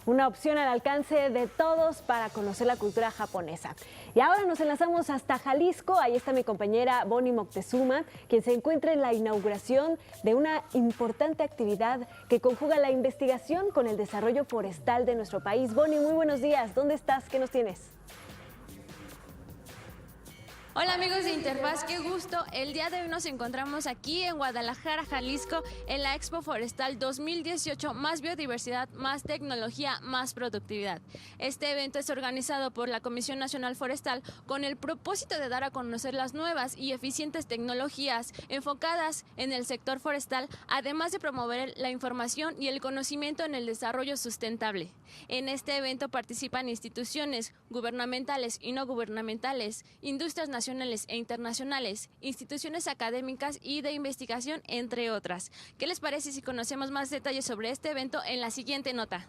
Speaker 2: Una opción al alcance de todos para conocer la cultura japonesa. Y ahora nos enlazamos hasta Jalisco. Ahí está mi compañera Bonnie Moctezuma, quien se encuentra en la inauguración de una importante actividad que conjuga la investigación con el desarrollo forestal de nuestro país. Bonnie, muy buenos días. ¿Dónde estás? ¿Qué nos tienes?
Speaker 15: Hola amigos de Interfaz, qué gusto. El día de hoy nos encontramos aquí en Guadalajara, Jalisco, en la Expo Forestal 2018, más biodiversidad, más tecnología, más productividad. Este evento es organizado por la Comisión Nacional Forestal con el propósito de dar a conocer las nuevas y eficientes tecnologías enfocadas en el sector forestal, además de promover la información y el conocimiento en el desarrollo sustentable. En este evento participan instituciones gubernamentales y no gubernamentales, industrias nacionales e internacionales, instituciones académicas y de investigación, entre otras. ¿Qué les parece si conocemos más detalles sobre este evento en la siguiente nota?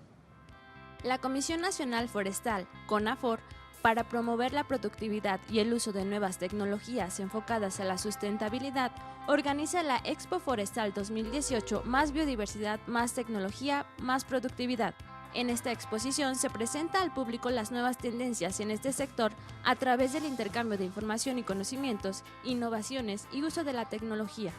Speaker 15: La Comisión Nacional Forestal, CONAFOR, para promover la productividad y el uso de nuevas tecnologías enfocadas a la sustentabilidad, organiza la Expo Forestal 2018, más biodiversidad, más tecnología, más productividad. En esta exposición se presenta al público las nuevas tendencias en este sector a través del intercambio de información y conocimientos, innovaciones y uso de la tecnología.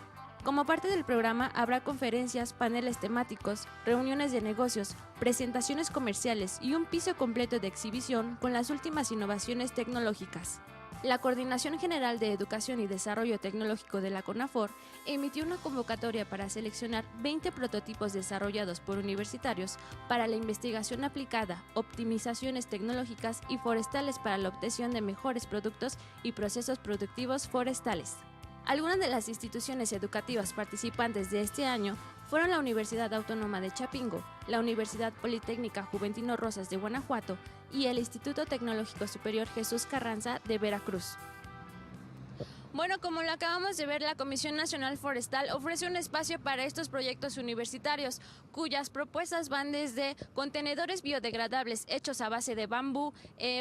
Speaker 15: Como parte del programa habrá conferencias, paneles temáticos, reuniones de negocios, presentaciones comerciales y un piso completo de exhibición con las últimas innovaciones tecnológicas. La Coordinación General de Educación y Desarrollo Tecnológico de la CONAFOR emitió una convocatoria para seleccionar 20 prototipos desarrollados por universitarios para la investigación aplicada, optimizaciones tecnológicas y forestales para la obtención de mejores productos y procesos productivos forestales. Algunas de las instituciones educativas participantes de este año fueron la Universidad Autónoma de Chapingo, la Universidad Politécnica Juventino Rosas de Guanajuato y el Instituto Tecnológico Superior Jesús Carranza de Veracruz. Bueno, como lo acabamos de ver, la Comisión Nacional Forestal ofrece un espacio para estos proyectos universitarios, cuyas propuestas van desde contenedores biodegradables hechos a base de bambú,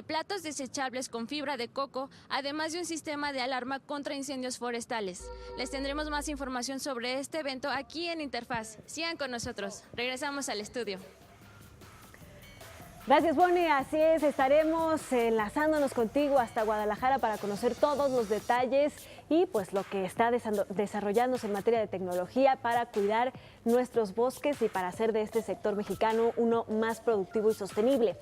Speaker 15: platos desechables con fibra de coco, además de un sistema de alarma contra incendios forestales. Les tendremos más información sobre este evento aquí en Interfaz. Sigan con nosotros. Regresamos al estudio.
Speaker 2: Gracias, Bonnie. Así es, estaremos enlazándonos contigo hasta Guadalajara para conocer todos los detalles y pues lo que está desarrollándose en materia de tecnología para cuidar nuestros bosques y para hacer de este sector mexicano uno más productivo y sostenible.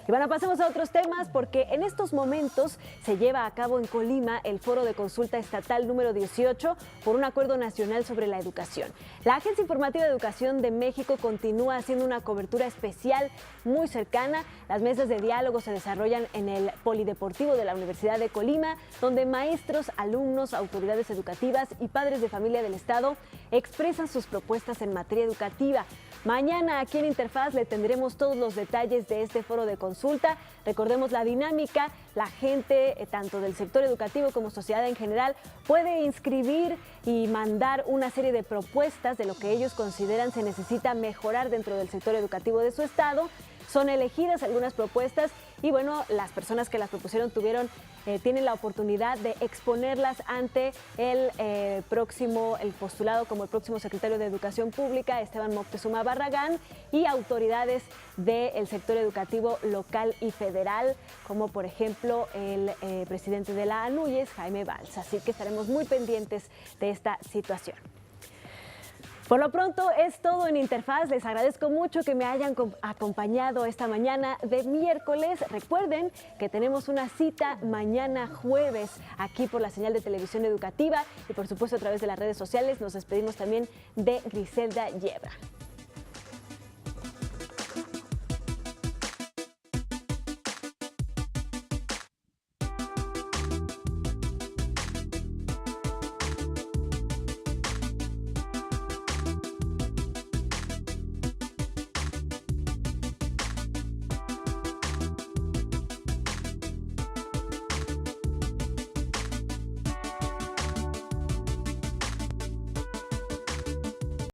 Speaker 2: Y bueno, pasemos a otros temas porque en estos momentos se lleva a cabo en Colima el Foro de Consulta Estatal número 18 por un acuerdo nacional sobre la educación. La Agencia Informativa de Educación de México continúa haciendo una cobertura especial muy cercana. Las mesas de diálogo se desarrollan en el Polideportivo de la Universidad de Colima, donde maestros, alumnos, autoridades educativas y padres de familia del Estado expresan sus propuestas en materia educativa. Mañana aquí en Interfaz le tendremos todos los detalles de este foro de consulta. Recordemos la dinámica, la gente tanto del sector educativo como sociedad en general puede inscribir y mandar una serie de propuestas de lo que ellos consideran se necesita mejorar dentro del sector educativo de su estado. Son elegidas algunas propuestas y bueno, las personas que las propusieron tienen la oportunidad de exponerlas ante el postulado como el próximo secretario de Educación Pública, Esteban Moctezuma Barragán, y autoridades del sector educativo local y federal, como por ejemplo el presidente de la ANUYES, Jaime Valls. Así que estaremos muy pendientes de esta situación. Por lo pronto es todo en Interfaz. Les agradezco mucho que me hayan acompañado esta mañana de miércoles. Recuerden que tenemos una cita mañana jueves aquí por la señal de televisión educativa y por supuesto a través de las redes sociales. Nos despedimos también de Griselda Yebra.